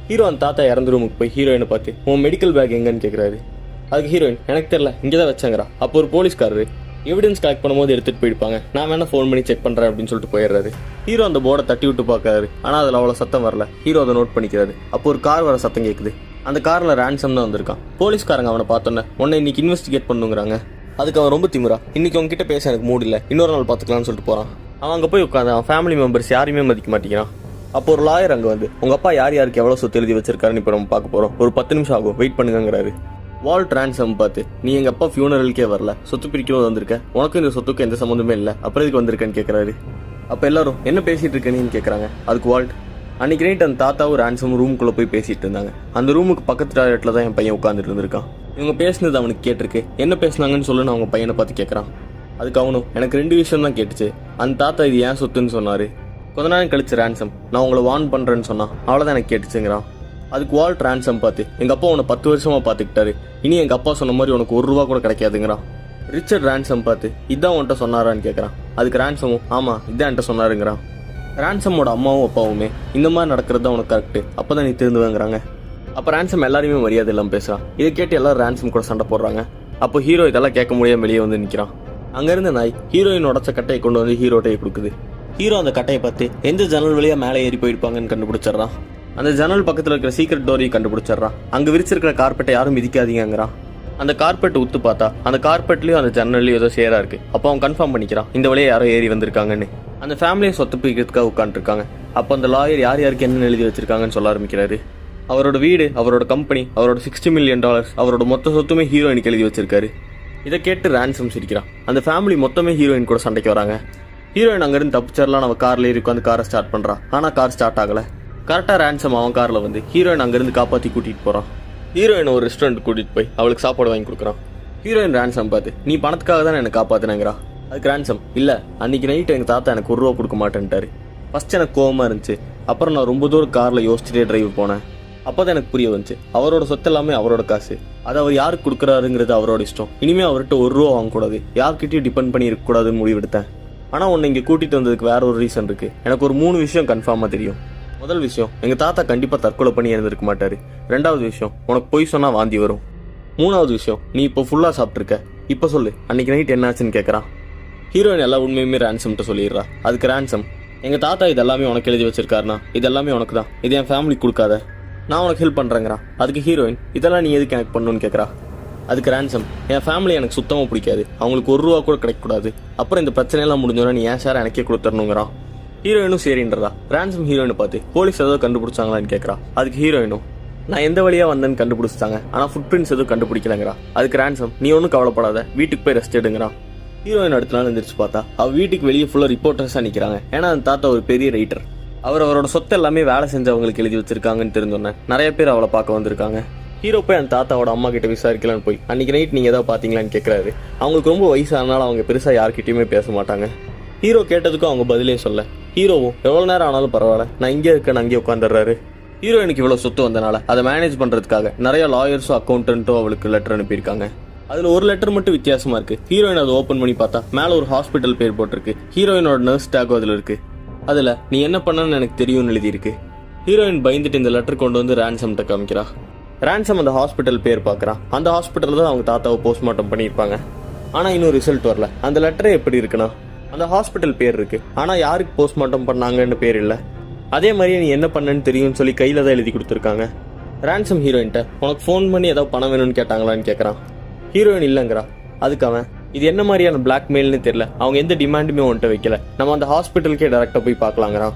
ஹீரோ அந்த தாத்தா இறந்த ரூமுக்கு போய் ஹீரோயினை பார்த்து, உன் மெடிக்கல் பேக் எங்கன்னு கேட்குறாரு. அதுக்கு ஹீரோயின், எனக்கு தெரியல, இங்கே தான் வச்சாங்கிறா. அப்போ ஒரு போலீஸ்காரரு, எவிடன்ஸ் கலெக்ட் பண்ணும்போது எடுத்துட்டு போயிருப்பாங்க, நான் வேணா ஃபோன் பண்ணி செக் பண்ணுறேன் அப்படின்னு சொல்லிட்டு போயிடுறாரு. ஹீரோ அந்த போர்டை தட்டி விட்டு பார்க்கறாரு. ஆனால் அதில் அவ்வளோ சத்தம் வரல. ஹீரோ அதை நோட் பண்ணிக்கிறாரு. அப்போ ஒரு கார் வர சத்தம் கேட்குது. அந்த காரில் ரேன்சம் தான் வந்திருக்கான். போலீஸ்காரங்க அவனை பார்த்தோன்னே, உன்னை இன்னைக்கு இன்வெஸ்டிகேட் பண்ணுங்கிறாங்க. அதுக்கு அவன் ரொம்ப திமுறா, இன்னைக்கு உங்ககிட்ட பேச எனக்கு மூடு இல்லை, இன்னொரு நாள் பார்த்துக்கலாம்னு சொல்லிட்டு போகிறான். அவன் அங்கே போய் உட்காந்து அவன் ஃபேமிலி மெம்பர்ஸ் யாரையுமே மதிக்க மாட்டேங்கிறான். அப்போ ஒரு லாயர் அங்கே வந்து, உங்கள் அப்பா யார் யாருக்கு எவ்வளோ சொத்து எழுதி வச்சிருக்காருன்னு இப்போ நம்ம பார்க்க போகிறோம், ஒரு 10 நிமிஷம் ஆகும், வெயிட் பண்ணுங்கிறாரு. வால்ட் ரேன்சம் பார்த்து, நீ எங்கள் அப்பா ஃபியூனரலுக்கே வரல, சொத்து பிரிக்கவும் வந்திருக்க, உனக்கும் இந்த சொத்துக்கு எந்த சம்மந்தமே இல்லை, அப்புறம் இதுக்கு வந்திருக்கேன்னு கேட்குறாரு. அப்போ எல்லாரும் என்ன பேசிட்டு இருக்கேன்னு கேட்குறாங்க. அதுக்கு வால்ட், அன்னைக்கு நைட் அந்த தாத்தாவும் ரேன்சமும் ரூமுக்குள்ளே போய் பேசிட்டு இருந்தாங்க. அந்த ரூமுக்கு பக்கத்து டாய்லெட்டில் தான் என் பையன் உட்காந்துட்டு இருந்திருக்கான். இவங்க பேசினது அவனுக்கு கேட்டிருக்கு. என்ன பேசினாங்கன்னு சொல்லுன்னு அவங்க பையனை பார்த்து கேட்குறான். அதுக்கு அவனும், எனக்கு 2 விஷயம் தான் கேட்டுச்சு. அந்த தாத்தா இது ஏன் சொத்துன்னு சொன்னார். கொஞ்ச நேரம் கழிச்சு ரேன்சம், நான் உங்களை வார்ன் பண்ணுறேன்னு சொன்னான், அவ்வளோதான் எனக்கு கேட்டுச்சுங்கிறான். அதுக்கு வால்ட் ரேன்சம் பார்த்து, எங்கள் அப்பா உன்னை 10 வருஷமாக பார்த்துக்கிட்டாரு, இனி எங்கள் அப்பா சொன்ன மாதிரி உனக்கு ₹1 கூட கிடைக்காதுங்கிறான். ரிச்சர்ட் ரேன்சம் பார்த்து, இதான் உன்ட்ட சொன்னாரான்னு கேட்குறான். அதுக்கு ரேன்சமும், ஆமாம் இதான் என்கிட்ட சொன்னாருங்கிறான். ரேன்சமோட அம்மாவும் அப்பாவுமே, இந்த மாதிரி நடக்கிறது தான் உனக்கு கரெக்டு, அப்போ தான் நீ திருந்துவேங்கிறாங்க. அப்போ ரேன்சம் எல்லாருமே மரியாதை இல்லாமல் பேசுகிறான். இதை கேட்டு எல்லாரும் ரேன்சம் கூட சண்டை போடுறாங்க. அப்போ ஹீரோ இதெல்லாம் கேட்க முடியாமல் வெளியே வந்து நிற்கிறான். அங்கேருந்து நாய் ஹீரோயின் உடச்ச கட்டையை கொண்டு வந்து ஹீரோட்டையை கொடுக்குது. ஹீரோ அந்த கட்டையை பார்த்து எந்த ஜன்னல் வழியாக மேலே ஏறி போயிருப்பாங்கன்னு கண்டுபிடிச்சிட்றான். அந்த ஜன்னல் பக்கத்தில் இருக்கிற சீக்ரெட் டோரையும் கண்டுபிடிச்சிட்றான். அங்கே விரிச்சிருக்கிற கார்பெட்டை யாரும் மிதிக்காதீங்கிறான். அந்த கார்பெட் உத்து பார்த்தா அந்த கார்பெட்லேயும் அந்த ஜன்னல்லையும் ஏதோ சேரா இருக்கு. அப்போ அவன் கன்ஃபார்ம் பண்ணிக்கிறான், இந்த வழியாக யாரோ ஏறி வந்திருக்காங்கன்னு. அந்த ஃபேமிலியை சொத்து பிரிக்கிறதுக்காக உட்காந்துருக்காங்க. அப்போ அந்த லாயர் யார் யாருக்கு என்ன எழுதி வச்சிருக்காங்கன்னு சொல்ல ஆரம்பிக்கிறாரு. அவரோட வீடு, அவரோட கம்பெனி, அவரோட $60 million, அவரோட மொத்த சொத்துமே ஹீரோயினுக்கு எழுதி வச்சிருக்காரு. இதை கேட்டு ரான்சம் சிரிக்கிறான். அந்த ஃபேமிலி மொத்தமே ஹீரோயின் கூட சண்டைக்கு வராங்க. ஹீரோயின் அங்கேருந்து தப்பிச்சிடலாம் நம்ம காரில் ஏறி உட்காந்து காரை ஸ்டார்ட் பண்ணுறான். ஆனால் கார் ஸ்டார்ட் ஆகலை. கரெக்டாக ரான்சம் அவன் காரில் வந்து ஹீரோயின் அங்கேருந்து காப்பாற்றி கூட்டிகிட்டு போகிறான். ஹீரோயின் ஒரு ரெஸ்டாரண்ட் கூட்டிகிட்டு போய் அவளுக்கு சாப்பாடு வாங்கி கொடுக்குறான். ஹீரோயின் ரான்சம் பார்த்து, நீ பணத்துக்காக தான் என்னை காப்பாற்றினங்கிறா. அதுக்கு ரான்சம், இல்லை அன்றைக்கி நைட்டு எங்கள் தாத்தா எனக்கு ₹1 கொடுக்க மாட்டேன்ட்டாரு. ஃபஸ்ட் எனக்கு கோவமாக இருந்துச்சு. அப்புறம் நான் ரொம்ப தூரம் காரில் யோசிச்சுட்டே டிரைவ் போனேன். அப்போ தான் எனக்கு புரிய வந்துச்சு, அவரோட சொத்து எல்லாமே அவரோட காசு. அது அவர் யாருக்கு கொடுக்குறாருங்கிறது அவரோட இஷ்டம். இனிமேல் அவர்கிட்ட ₹1 வாங்கக்கூடாது, யார்கிட்டையும் டிபெண்ட் பண்ணி இருக்கக்கூடாதுன்னு முடிவெடுத்தேன். ஆனால் உன்னை இங்கே கூட்டிகிட்டு வந்ததுக்கு வேற ஒரு ரீசன் இருக்குது. எனக்கு ஒரு 3 விஷயம் கன்ஃபார்மாக தெரியும். முதல் விஷயம், எங்கள் தாத்தா கண்டிப்பாக தற்கொலை பண்ணி இறந்துருக்க மாட்டார். 2வது விஷயம், உனக்கு பொய் சொன்னால் வாந்தி வரும். 3வது விஷயம், நீ இப்போ ஃபுல்லாக சாப்பிட்ருக்க. இப்போ சொல்லு, அன்றைக்கி நைட் என்னாச்சுன்னு கேட்குறான். ஹீரோயின் எல்லா உண்மையுமே ரான்சம்கிட்ட சொல்லிடுறா. அதுக்கு ரான்சம், எங்கள் தாத்தா இதெல்லாமே உனக்கு எழுதி வச்சிருக்காருனா இதெல்லாமே உனக்கு தான், இது என் ஃபேமிலி கொடுக்காத, நான் உனக்கு ஹெல்ப் பண்ணுறேங்கிறான். அதுக்கு ஹீரோயின், இதெல்லாம் நீ எதுக்கு எனக்கு பண்ணணும்னு கேட்குறா. அதுக்கு ரான்சம், என் ஃபேமிலி எனக்கு சுத்தமாக பிடிக்காது, அவங்களுக்கு ₹1 கூட கிடைக்கக்கூடாது. அப்புறம் இந்த பிரச்சனையெல்லாம் முடிஞ்சோன்னா நீ ஏன் ஷேர் எனக்கே கொடுத்துடணுங்கிறான். ஹீரோயினும் சரின்றதா. ரான்சம் ஹீரோயினை பார்த்து, போலீஸ் ஏதோ கண்டுபிடிச்சாங்களான்னு கேட்குறா. அதுக்கு ஹீரோயினும், நான் எந்த வழியாக வந்தேன்னு கண்டுபிடிச்சிட்டாங்க, ஆனால் ஃபுட் பிரிண்ட்ஸ் எதுவும் கண்டுபிடிக்கலங்கிறா. அதுக்கு ரான்சம், நீ ஒன்றும் கவலைப்படாத, வீட்டுக்கு போய் ரெஸ்ட் எடுங்கிறான். ஹீரோயின் அடுத்த நாள் எந்திரிச்சு பார்த்தா அவள் வீட்டுக்கு வெளியே ஃபுல்லாக ரிப்போர்ட்டர்ஸாக நிற்கிறாங்க. ஏன்னா அந்த தாத்தா ஒரு பெரிய ரைட்டர். அவரோட சொத்து எல்லாமே வேலை செஞ்சவங்களுக்கு எழுதி வச்சிருக்காங்கன்னு தெரிஞ்சோன்னே நிறைய பேர் அவளை பார்க்க வந்திருக்காங்க. ஹீரோ போய் அந்த தாத்தாவோட அம்மா கிட்ட விசாரிக்கலான்னு போய், அன்றைக்கி நைட் நீங்கள் ஏதாவது பார்த்தீங்களான்னு கேட்குறாரு. அவங்களுக்கு ரொம்ப வயசானாலும் அவங்க பெருசாக யார்கிட்டையுமே பேச மாட்டாங்க. ஹீரோ கேட்டதுக்கும் அவங்க பதிலே சொல்ல. ஹீரோவும் எவ்வளோ நேரம் ஆனாலும் பரவாயில்ல, நான் இங்கே இருக்கேன், அங்கேயே உட்காந்துடுறாரு. ஹீரோயினுக்கு இவ்வளோ சொத்து வந்தனால அதை மேனேஜ் பண்ணுறதுக்காக நிறைய லாயர்ஸும் அக்கௌண்டன்ட்டும் அவளுக்கு லெட்டர் அனுப்பியிருக்காங்க. அதில் ஒரு லெட்டர் மட்டும் வித்தியாசமாக இருக்குது. ஹீரோயின் அதை ஓப்பன் பண்ணி பார்த்தா மேலே ஒரு ஹாஸ்பிட்டல் பேர் போட்டிருக்கு. ஹீரோயினோட நர்ஸ் டேக்கும் அதில் இருக்குது. அதில் நீ என்ன பண்ணன்னு எனக்கு தெரியும்னு எழுதியிருக்கு. ஹீரோயின் பயந்துட்டு இந்த லெட்டர் கொண்டு வந்து ரான்சம்கிட்ட காமிக்கிறா. ரான்சம் அந்த ஹாஸ்பிட்டல் பேர் பார்க்குறான். அந்த ஹாஸ்பிட்டலில் தான் அவங்க தாத்தாவை போஸ்ட்மார்ட்டம் பண்ணியிருப்பாங்க. ஆனால் இன்னும் ரிசல்ட் வரல. அந்த லெட்டரே எப்படி இருக்குன்னா, அந்த ஹாஸ்பிட்டல் பேர் இருக்கு, ஆனால் யாருக்கு போஸ்ட்மார்ட்டம் பண்ணாங்கன்னு பேர் இல்லை. அதே மாதிரியே நீ என்ன பண்ணன்னு தெரியும்னு சொல்லி கையில் தான் எழுதி கொடுத்துருக்காங்க. ரான்சம் ஹீரோயின்ட்ட, உனக்கு ஃபோன் பண்ணி ஏதாவது பணம் வேணும்னு கேட்டாங்களான்னு கேட்குறான். ஹீரோயின் இல்லைங்கிறா. அதுக்கு அவன், இது என்ன மாதிரியான பிளாக்மெயில்னு தெரியல, அவங்க எந்த டிமாண்டுமே உன்ட்ட வைக்கல, நம்ம அந்த ஹாஸ்பிட்டலுக்கே டேரெக்டாக போய் பார்க்கலாங்கிறான்.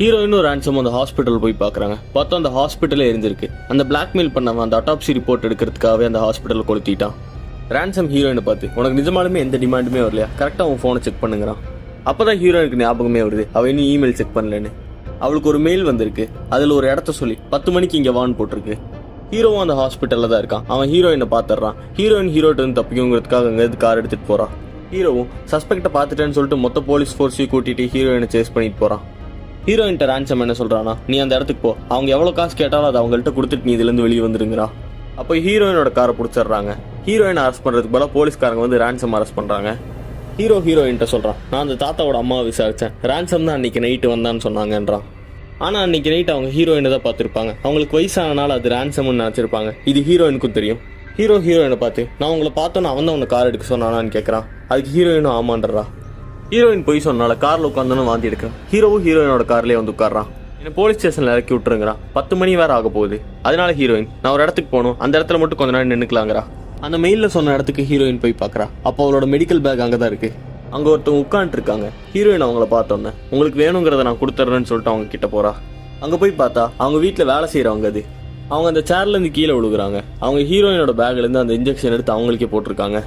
ஹீரோயினும் ரான்சம் அந்த ஹாஸ்பிட்டல் போய் பார்க்குறாங்க. பார்த்தா அந்த ஹாஸ்பிட்டலே எரிஞ்சிருக்கு. அந்த பிளாக்மெயில் பண்ணவன் அந்த அட்டாப்சி ரிப்போர்ட் எடுக்கிறதுக்காகவே அந்த ஹாஸ்பிட்டல் கொளுத்திட்டான். ரான்சம் ஹீரோயினை பார்த்து, உனக்கு நிஜமாலுமே எந்த டிமாண்டுமே வரலையா, கரெக்டாக அவன் ஃபோனை செக் பண்ணுங்கிறான். அப்போ தான் ஹீரோயினுக்கு ஞாபகமே வருது அவன் இன்னும் இமெயில் செக் பண்ணலன்னு. அவளுக்கு ஒரு மெயில் வந்திருக்கு. அதில் ஒரு இடத்த சொல்லி 10 மணிக்கு இங்கே வான்னு போட்டிருக்கு. ஹீரோவும் அந்த ஹாஸ்பிட்டலில் தான் இருக்கான். அவன் ஹீரோயினை பார்த்துடுறான். ஹீரோயின் ஹீரோட்டு வந்து தப்பிக்குங்கிறதுக்காக அங்கேருந்து கார் எடுத்துகிட்டு போகிறான். ஹீரோவும் சஸ்பெக்டை பார்த்துட்டேன்னு சொல்லிட்டு மொத்த போலீஸ் ஃபோர்ஸையும் கூட்டிகிட்டு ஹீரோயினை சேஸ் பண்ணிட்டு போகிறான். ஹீரோயின்ட்ட ரான்சம் என்ன சொல்கிறான்னா, நீ அந்த இடத்துக்கு போ, அவங்க எவ்வளோ காசு கேட்டாலும் அதை அவங்கள்ட்ட கொடுத்துட்டு நீ இதுலேருந்து வெளியே வந்துருங்கிறா. அப்போ ஹீரோயினோட காரை பிடிச்சிடுறாங்க. ஹீரோயினை அரெஸ்ட் பண்ணுறதுக்கு பதிலாக போலீஸ்காரங்க வந்து ரான்சம் அரெஸ்ட் பண்ணுறாங்க. ஹீரோயின்ட்ட சொல்கிறான், நான் அந்த தாத்தாவோட அம்மாவை விசாரித்தேன், ரான்சம் தான் அன்றைக்கி நைட்டு வந்தான்னு சொன்னாங்கன்றான். ஆனால் அன்றைக்கி நைட் அவங்க ஹீரோயினை தான் பார்த்துருப்பாங்க. அவங்களுக்கு வயசானனால அது ரான்சம்னு நினச்சிருப்பாங்க. இது ஹீரோயினுக்கும் தெரியும். ஹீரோயினை பார்த்து, நான் உங்களை பார்த்தோன்னா அவன் தான் உன்னை கார் எடுக்க சொன்னானான்னு கேட்குறான். அதுக்கு ஹீரோயினும் ஆமான்றா. ஹீரோயின் போய் சொன்னால காரில் உட்காந்தானு வாந்தி எடுக்கிறான். ஹீரோவும் ஹீரோயினோட கார்லேயே வந்து உட்காடுறான். என்னை போலீஸ் ஸ்டேஷனில் இறக்கி விட்டுருங்கிறான். 10 மணி வேறு ஆக போகுது. அதனால ஹீரோயின், நான் ஒரு இடத்துக்கு போகணும், அந்த இடத்துல மட்டும் கொஞ்ச நேரம் நின்றுக்கலாங்கிறா. அந்த மெயிலில் சொன்ன இடத்துக்கு ஹீரோயின் போய் பார்க்குறா. அப்போ அவளோட மெடிக்கல் பேக் அங்கே தான் இருக்குது. அங்கே ஒருத்தவங்க உட்காந்துருக்காங்க. ஹீரோயின் அவங்கள பார்த்தோன்னே, உங்களுக்கு வேணுங்கிறத நான் கொடுத்துட்றேன்னு சொல்லிட்டு அவங்க கிட்ட போகிறா. அங்கே போய் பார்த்தா அவங்க வீட்டில் வேலை செய்கிறவங்க. அது அவங்க அந்த சேர்லேருந்து கீழே விழுகுறாங்க. அவங்க ஹீரோயினோட பேக்லேருந்து அந்த இன்ஜெக்ஷன் எடுத்து அவங்களுக்கே போட்டிருக்காங்க.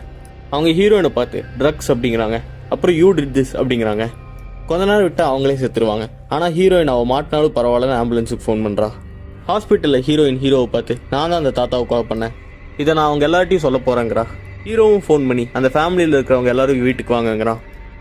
அவங்க ஹீரோயினை பார்த்து ட்ரக்ஸ் அப்படிங்கிறாங்க. அப்புறம் யூ டிட் திஸ் அப்படிங்கிறாங்க. கொஞ்ச நேரம் விட்டு அவங்களே செத்துருவாங்க. ஆனால் ஹீரோயின் அவள் மாட்டினாலும் பரவாயில்லன்னு ஆம்புலன்ஸுக்கு ஃபோன் பண்ணுறா. ஹாஸ்பிட்டலில் ஹீரோவை பார்த்து, நான் தான் அந்த தாத்தாவை கால் பண்ணேன், இதை நான் அவங்க எல்லார்ட்டையும் சொல்ல போகிறேங்கிறா. ஹீரோவும் ஃபோன் பண்ணி அந்த ஃபேமிலியில் இருக்கிறவங்க எல்லாரும் வீட்டுக்கு வாங்கங்கிறான்.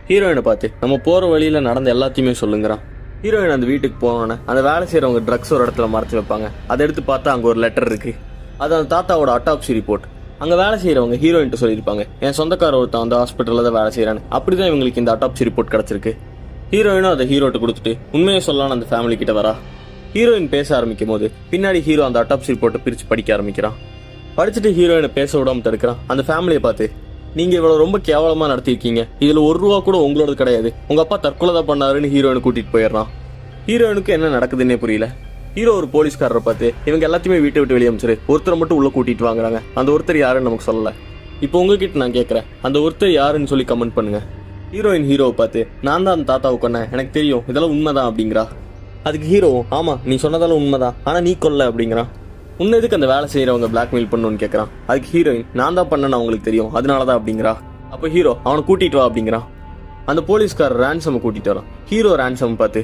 ஹீரோயினை பார்த்து, நம்ம போகிற வழியில் நடந்த எல்லாத்தையுமே சொல்லுங்கிறான். ஹீரோயின் அந்த வீட்டுக்கு போனோன்னே அந்த வேலை செய்கிறவங்க ட்ரக்ஸ் ஒரு இடத்துல மறைச்சி வைப்பாங்க. அதை எடுத்து பார்த்தா அங்கே ஒரு லெட்டர் இருக்குது. அது அந்த தாத்தாவோட அட்டாப்சி ரிப்போர்ட். அங்கே வேலை செய்கிறவங்க ஹீரோயின்ட்ட சொல்லியிருப்பாங்க, என் சொந்தக்கார ஒருத்தன் அந்த ஹாஸ்பிட்டலில் தான் வேலை செய்கிறான்னு. அப்படி தான் இவங்களுக்கு இந்த அட்டாப்சி ரிப்போர்ட் கிடச்சிருக்கு. ஹீரோயினும் அதை ஹீரோட்ட கொடுத்துட்டு உண்மையை சொல்லலான்னு அந்த ஃபேமிலி கிட்ட வரா. ஹீரோயின் பேச ஆரம்பிக்கும் போது பின்னாடி ஹீரோ அந்த அட்டாப்சி ரிப்போர்ட்டை பிரித்து படிக்க ஆரம்பிக்கிறான். படிச்சுட்டு ஹீரோயினை பேச விடாமல் தடுக்கிறான். அந்த ஃபேமிலியை பார்த்து, நீங்கள் இவ்வளோ ரொம்ப கேவலமாக நடத்திருக்கீங்க, இதில் ₹1 கூட உங்களோட கிடையாது, உங்கள் அப்பா தற்கொலை தான் பண்ணாருன்னு ஹீரோயினை கூட்டிகிட்டு போயிடுறான். ஹீரோயினுக்கு என்ன நடக்குதுன்னே புரியல. ஹீரோ ஒரு போலீஸ்காரரை பார்த்து, இவங்க எல்லாத்தையுமே வீட்டை விட்டு வெளியே அமைச்சிரு, ஒருத்தரை மட்டும் உள்ளே கூட்டிகிட்டு வாங்குறாங்க. அந்த ஒருத்தர் யாருன்னு நமக்கு சொல்லலை. இப்போ உங்ககிட்ட நான் கேட்குறேன், அந்த ஒருத்தர் யாருன்னு சொல்லி கமெண்ட் பண்ணுங்கள். ஹீரோயின் ஹீரோவை பார்த்து நான் தான் அந்த தாத்தாவை கொன்னேன், எனக்கு தெரியும், இதெல்லாம் உண்மைதான் அப்படிங்கிறா. அதுக்கு ஹீரோ ஆமா நீ சொன்னதாலும் உண்மைதான், ஆனா நீ கொல்ல அப்படிங்கிறான். உன்ன எதுக்கு அந்த வேலை செய்யறவங்க பிளாக்மெயில் பண்ணணும்னு கேட்கறான். அதுக்கு ஹீரோயின் நான் தான் பண்ணேன்னு அவங்களுக்கு தெரியும், அதனாலதான் அப்படிங்கிறா. அப்ப ஹீரோ அவனை கூட்டிட்டு வா அப்படிங்கிறான். அந்த போலீஸ்காரர் ரேன்சம் கூட்டிட்டு வரான். ஹீரோ ரேன்சம் பார்த்து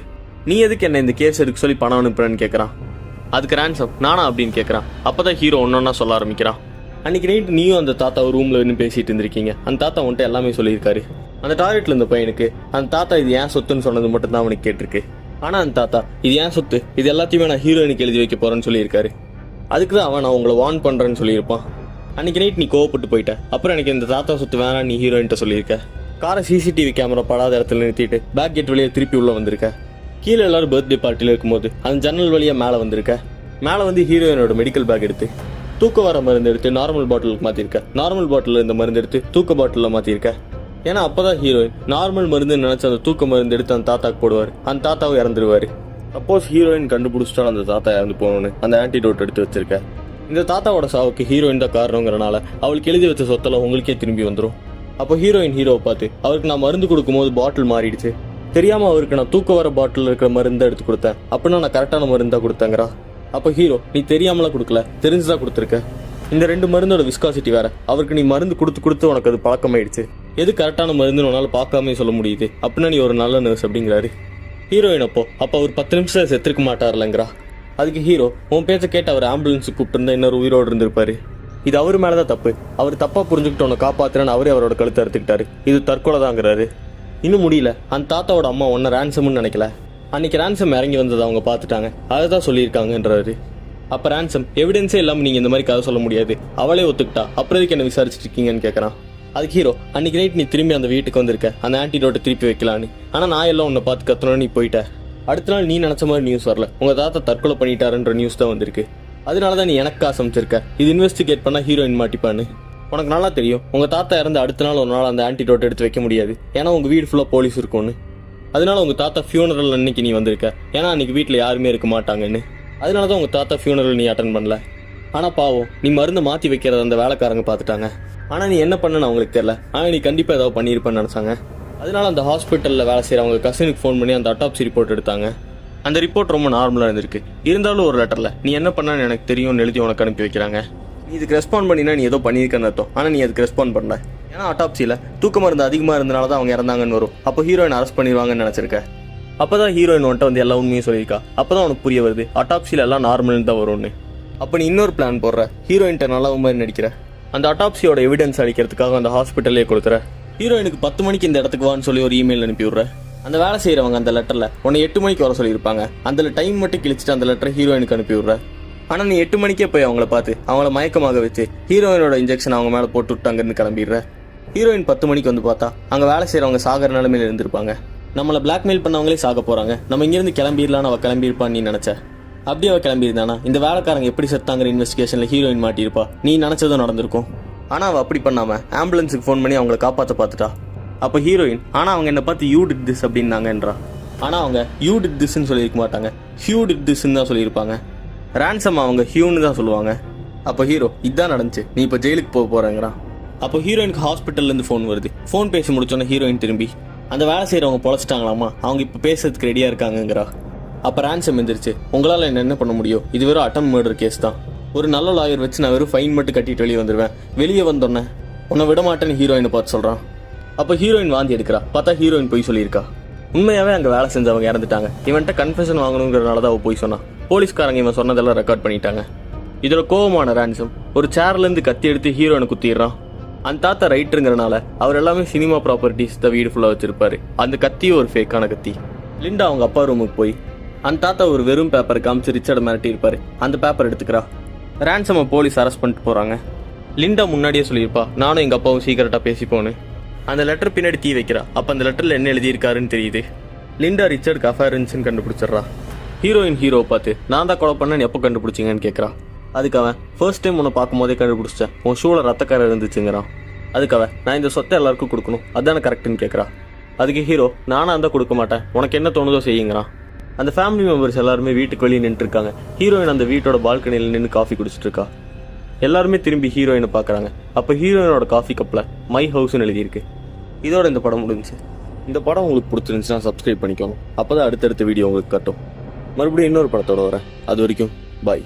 நீ எதுக்கு என்ன இந்த கேஸ் எடுக்க சொல்லி பணம் அனுப்புறேன்னு கேட்கறான். அதுக்கு ரேன்சம் நானா அப்படின்னு கேட்கறான். அப்பதான் ஹீரோ ஒன்னொன்னா சொல்ல ஆரம்பிக்கிறான். அன்னைக்கு நைட்டு நீயும் அந்த தாத்தா ரூம்ல இருந்து பேசிட்டு இருந்திருக்கீங்க, அந்த தாத்தா உன்ட்ட எல்லாமே சொல்லியிருக்காரு. அந்த டாய்லெட்ல இருந்த பையனுக்கு அந்த தாத்தா இது ஏன் சொத்துன்னு சொன்னது மட்டும் தான் அவனுக்கு கேட்டிருக்கு. ஆனா அந்த தாத்தா இது ஏன் சொத்து, இது எல்லாத்தையுமே நான் ஹீரோயினுக்கு எழுதி வைக்க போறேன்னு சொல்லியிருக்காரு. அதுக்கு தான் அவன் நான் உங்களை வார்ன் பண்றேன்னு சொல்லியிருப்பான். அன்னைக்கு நைட் நீ கோவப்பட்டு போயிட்ட, அப்புறம் எனக்கு இந்த தாத்தா சொத்து வேணாம் நீ ஹீரோயின்ட்ட சொல்லியிருக்க. காரை சிசிடிவி கேமரா படாத இடத்துல நிறுத்திட்டு பேக் கேட் வழியா திருப்பி உள்ள வந்திருக்க. கீழே எல்லாரும் பர்த்டே பார்ட்டில இருக்கும்போது அந்த ஜன்னல் வழியா மேல வந்திருக்க. மேல வந்து ஹீரோயினோட மெடிக்கல் பேக் எடுத்து தூக்க வர மருந்து எடுத்து நார்மல் பாட்டிலுக்கு மாத்திருக்க. நார்மல் பாட்டில் இருந்த மருந்து எடுத்து தூக்க பாட்டில மாத்திருக்க. ஏன்னா அப்பதான் ஹீரோயின் நார்மல் மருந்து நினைச்சு அந்த தூக்க மருந்து எடுத்து அந்த தாத்தாக்கு போடுவார், அந்த தாத்தாவும் இறந்துருவாரு. சப்போஸ் ஹீரோயின் கண்டுபிடிச்சிட்டாலும் அந்த தாத்தா இறந்து போகணும்னு அந்த ஆன்டிடோட் எடுத்து வச்சிருக்க. இந்த தாத்தாவோட சாவுக்கு ஹீரோயின் தான் காரணங்கிறனால அவளுக்கு எழுதி வச்ச சொத்தெல்லாம் உங்களுக்கே திரும்பி வந்துடும். அப்போ ஹீரோயின் ஹீரோவை பார்த்து அவருக்கு நான் மருந்து கொடுக்கும்போது பாட்டில் மாறிடுச்சு, தெரியாம அவருக்கு நான் தூக்க வர பாட்டில் இருக்கிற மருந்தை எடுத்து கொடுத்தேன், அப்படின்னா நான் கரெக்டான மருந்தா கொடுத்தேங்கிறா. அப்போ ஹீரோ நீ தெரியாமலாம் கொடுக்கல, தெரிஞ்சுதான் கொடுத்துருக்க. இந்த 2 மருந்தோட விஸ்காசிட்டி வேற, அவருக்கு நீ மருந்து கொடுத்து கொடுத்து உனக்கு அது பழக்கமாயிடுச்சு. எது கரெக்டான மருந்துன்னு உன்னால பார்க்காம சொல்ல முடியுது, அப்படின்னா நீ ஒரு நல்ல நர்ஸ் அப்படிங்கிறாரு. ஹீரோயின் அப்போ அவர் 10 நிமிஷம் செத்துருக்க மாட்டார்லங்கிறா. அதுக்கு ஹீரோ உன் பேச்ச கேட்டு அவர் ஆம்புலன்ஸுக்கு கூப்பிட்டு இருந்தா இன்னொரு உயிரோடு இருந்திருப்பாரு. இது அவர் மேலதான் தப்பு, அவர் தப்பா புரிஞ்சுக்கிட்டு உன்னை காப்பாத்துறேன்னு அவரே அவரோட கழுத்தை அறுத்துக்கிட்டாரு, இது தற்கொலை தாங்கிறாரு. இன்னும் முடியல, அந்த தாத்தாவோட அம்மா ஒன்ன ரேன்சம்னு நினைக்கல, அன்னைக்கு ரேன்சம் இறங்கி வந்ததை அவங்க பார்த்துட்டாங்க, அதை தான் சொல்லியிருக்காங்கன்றாரு. அப்ப ரேன்சம் எவிடன்ஸே இல்லாம நீங்க இந்த மாதிரி கதை சொல்ல முடியாது, அவளே ஒத்துக்கிட்டா, அப்புறம் எதுக்கு என்ன விசாரிச்சுட்டு இருக்கீங்கன்னு கேட்கறான். அதுக்கு ஹீரோ அன்னைக்கு நைட் நீ திரும்பி அந்த வீட்டுக்கு வந்திருக்க அந்த ஆன்டிடோட்டை திருப்பி வைக்கலான்னு, ஆனா நான் எல்லாம் உன்னை பார்த்து கத்தணும்னு நீ போயிட்ட. அடுத்த நாள் நீ நினைச்ச மாதிரி நியூஸ் வரல, உங்க தாத்தா தற்கொலை பண்ணிட்டாருன்ற நியூஸ் தான் வந்திருக்கு. அதனாலதான் நீ எனக்கு காசு அமைச்சிருக்க, இது இன்வெஸ்டிகேட் பண்ணா ஹீரோயின் மாட்டிப்பான்னு. உனக்கு நல்லா தெரியும் உங்க தாத்தா இறந்து அடுத்த நாள் ஒரு நாள் அந்த ஆன்டிடோட் எடுத்து வைக்க முடியாது, ஏன்னா உங்க வீடு ஃபுல்லா போலீஸ் இருக்கும்னு. அதனால உங்க தாத்தா ஃபியூனரல் அன்னைக்கு நீ வந்திருக்க, ஏன்னா அன்னைக்கு வீட்டுல யாருமே இருக்க மாட்டாங்கன்னு. அதனாலதான் உங்க தாத்தா ஃபியூனரல் நீ அட்டன் பண்ணல. ஆனா பாவம் நீ மருந்து மாத்தி வைக்கிறத அந்த வேலைக்காரங்க பாத்துட்டாங்க. ஆனா நீ என்ன பண்ணன்னு அவங்களுக்கு தெரியல, ஆனா நீ கண்டிப்பா ஏதாவது பண்ணிருப்பேன்னு நினைச்சாங்க. அதனால அந்த ஹாஸ்பிட்டல்ல வேலை செய்யற அவங்க கசினுக்கு ஃபோன் பண்ணி அந்த அட்டாப்சி ரிப்போர்ட் எடுத்தாங்க. அந்த ரிப்போர்ட் ரொம்ப நார்மலா இருந்திருக்கு. இருந்தாலும் ஒரு லெட்டர்ல நீ என்ன பண்ணன்னு எனக்கு தெரியும்னு எழுதி உனக்கு அனுப்பி வைக்கிறாங்க. நீ இதுக்கு ரெஸ்பாண்ட் பண்ணினா நீ ஏதோ பண்ணியிருக்கன்னு அர்த்தம், ஆனா நீ அதுக்கு ரெஸ்பாண்ட் பண்ணல. ஏன்னா அட்டாப்சியில தூக்க மருந்து அதிகமா இருந்தனாலதான் அவங்க இறந்தாங்கன்னு வரும், அப்போ ஹீரோயின் அரெஸ்ட் பண்ணிடுவாங்கன்னு நினைச்சிருக்க. அப்பதான் ஹீரோயின் வந்துட்டு வந்து எல்லா உண்மையும் சொல்லியிருக்கா. அப்பதான் உனக்கு புரிய வருது அட்டாப்சியில எல்லாம் நார்மல்னு தான் வரும்னு. அப்ப நீ இன்னொரு பிளான் போடுற, ஹீரோயின்ட்ட நல்லா மாதிரி நடிக்கிற, அந்த அட்டாப்சியோட எவிடன்ஸ் அளிக்கிறதுக்காக அந்த ஹாஸ்பிட்டல்லே கொடுத்துற. ஹீரோயினுக்கு 10 மணிக்கு இந்த இடத்துக்கு வான்னு சொல்லி ஒரு இமெயில் அனுப்பி விடுற. அந்த வேலை செய்யறவங்க அந்த லெட்டர்ல உன்னை 8 மணிக்கு வர சொல்லியிருப்பாங்க, அந்த டைம் மட்டும் கிழிச்சிட்டு அந்த லெட்டர் ஹீரோயினுக்கு அனுப்பி விடுற. ஆனா நீ 8 மணிக்கே போய் அவங்கள பார்த்து அவங்கள மயக்கமாக வச்சு ஹீரோயினோட இன்ஜெக்ஷன் அவங்க மேல போட்டு விட்டு அங்கிருந்து கிளம்பிடுற. ஹீரோயின் 10 மணிக்கு வந்து பார்த்தா அங்க வேலை செய்யறவங்க சாகர நிலைமையில இருந்திருப்பாங்க. நம்மளை பிளாக்மெயில் பண்ணவங்களே சாக போறாங்க, நம்ம இங்கிருந்து கிளம்பிடலான்னு அவ கிளம்பியிருப்பான்னு நீ நினைச்ச. அப்படியே அவ கிளம்பியிருந்தானா இந்த வேலைக்காரங்க எப்படி செத்தாங்கிற இன்வெஸ்டிகேஷன்ல ஹீரோயின் மாட்டியிருப்பா, நீ நினைச்சதும் நடந்திருக்கும். ஆனா அவ அப்படி பண்ணாம ஆம்புலன்ஸுக்கு ஃபோன் பண்ணி அவங்களை காப்பாற்ற பார்த்துட்டா. அப்ப ஹீரோயின் ஆனா அவங்க என்ன பார்த்து யூ டிட் திஸ் அப்படின்னாங்கன்றா. ஆனா அவங்க யூ டிட் திஸ்ன்னு சொல்லியிருக்க மாட்டாங்க, ஹியூ டிட் திஸ்ன்னு தான் சொல்லியிருப்பாங்க. ரேன்சம் அவங்க ஹியூன்னு தான் சொல்லுவாங்க. அப்போ ஹீரோ இதான் நடந்துச்சு, நீ இப்போ ஜெயிலுக்கு போக போறேங்கிறான். அப்போ ஹீரோயினுக்கு ஹாஸ்பிட்டல்ல இருந்து ஃபோன் வருது. ஃபோன் பேசி முடிச்சோன்னே ஹீரோயின் திரும்பி அந்த வேலை செய்யறவங்க பொழைச்சிட்டாங்களாமா, அவங்க இப்போ பேசுறதுக்கு ரெடியா இருக்காங்கங்கிறா. அப்போ ரேன்சம் எந்திரிச்சு உங்களால் என்ன பண்ண முடியும், இது வெறும் அட்டம் மர்டர் கேஸ் தான், ஒரு நல்ல லாயர் வச்சு நான் வெறும் ஃபைன் மட்டும் கட்டிட்டு வெளியே வந்துடுவேன், வெளியே வந்தோன்னே உன்னை விட மாட்டேன்னு ஹீரோயினை பார்த்து சொல்றான். அப்போ ஹீரோயின் வாந்தி எடுக்கிறா. பார்த்தா ஹீரோயின் போய் சொல்லியிருக்கா. உண்மையாவே அங்கே வேலை செஞ்சவங்க இறந்துட்டாங்க, இவன்ட்ட கன்ஃபெஷன் வாங்கணுங்கிறனால தான் அவ போய் சொன்னான். போலீஸ்காரங்க இவன் சொன்னதெல்லாம் ரெக்கார்ட் பண்ணிட்டாங்க. இதோட கோவமான ரேன்சம் ஒரு சேர்ல இருந்து கத்தி எடுத்து ஹீரோயினை குத்திடுறான். அந்த தாத்தா ரைட்டருங்கிறனால அவர் எல்லாமே சினிமா ப்ராப்பர்ட்டிஸ் தான் வீடு ஃபுல்லாக வச்சிருப்பாரு. அந்த கத்தியும் ஒரு ஃபேக்கான கத்தி. லிண்டா அவங்க அப்பா ரூமுக்கு போய் அந்த தாத்தா ஒரு வெறும் பேப்பர் காமிச்சு ரிச்சர்ட் மிரட்டி இருப்பாரு, அந்த பேப்பர் எடுத்துக்கிறா. ரேன்சமை போலீஸ் அரெஸ்ட் பண்ணிட்டு போறாங்க. லிண்டா முன்னாடியே சொல்லியிருப்பா நானும் எங்க அப்பாவும் சீக்கிரட்டா பேசிப்போன்னு. அந்த லெட்டர் பின்னாடி தீ வைக்கிறா. அப்ப அந்த லெட்டர்ல என்ன எழுதியிருக்காருன்னு தெரியுது. லிண்டா ரிச்சர்ட் அஃபேர் இருந்துச்சுன்னு கண்டுபிடிச்சிடறா. ஹீரோயின் ஹீரோவை பார்த்து நான் தான் கொலை பண்ணேன்னு எப்போ கண்டுபிடிச்சிங்கன்னு கேட்கறா. அதுக்கு அவன் ஃபர்ஸ்ட் டைம் உன்னை பார்க்கும் போதே கண்டுபிடிச்சேன், உன் ஷூல ரத்தக்கார இருந்துச்சுங்கிறான். அதுக்கு அவன் நான் இந்த சொத்தை எல்லாருக்கும் கொடுக்கணும் அதான கரெக்டுன்னு கேட்கறா. அதுக்கு ஹீரோ நானா இருந்தா கொடுக்க மாட்டேன், உனக்கு என்ன தோணுதோ செய்யுங்கிறான். அந்த ஃபேமிலி மெம்பர்ஸ் எல்லாருமே வீட்டுக்கு வெளியே நின்று இருக்காங்க. ஹீரோயின் அந்த வீட்டோட பால்கனியில் நின்று காஃபி குடிச்சிட்டு இருக்கா. எல்லாருமே திரும்பி ஹீரோயினை பார்க்குறாங்க. அப்போ ஹீரோயினோட காஃபி கப்பில் மை ஹவுஸ்ன்னு எழுதியிருக்கு. இதோட இந்த படம் முடிஞ்சுச்சு. இந்த படம் உங்களுக்கு பிடிச்சிருந்துச்சுன்னா சப்ஸ்கிரைப் பண்ணிக்கோங்க. அப்போ தான் அடுத்தடுத்த வீடியோ உங்களுக்கு கட்டும். மறுபடியும் இன்னொரு படத்தோட வரேன். அது வரைக்கும் பாய்.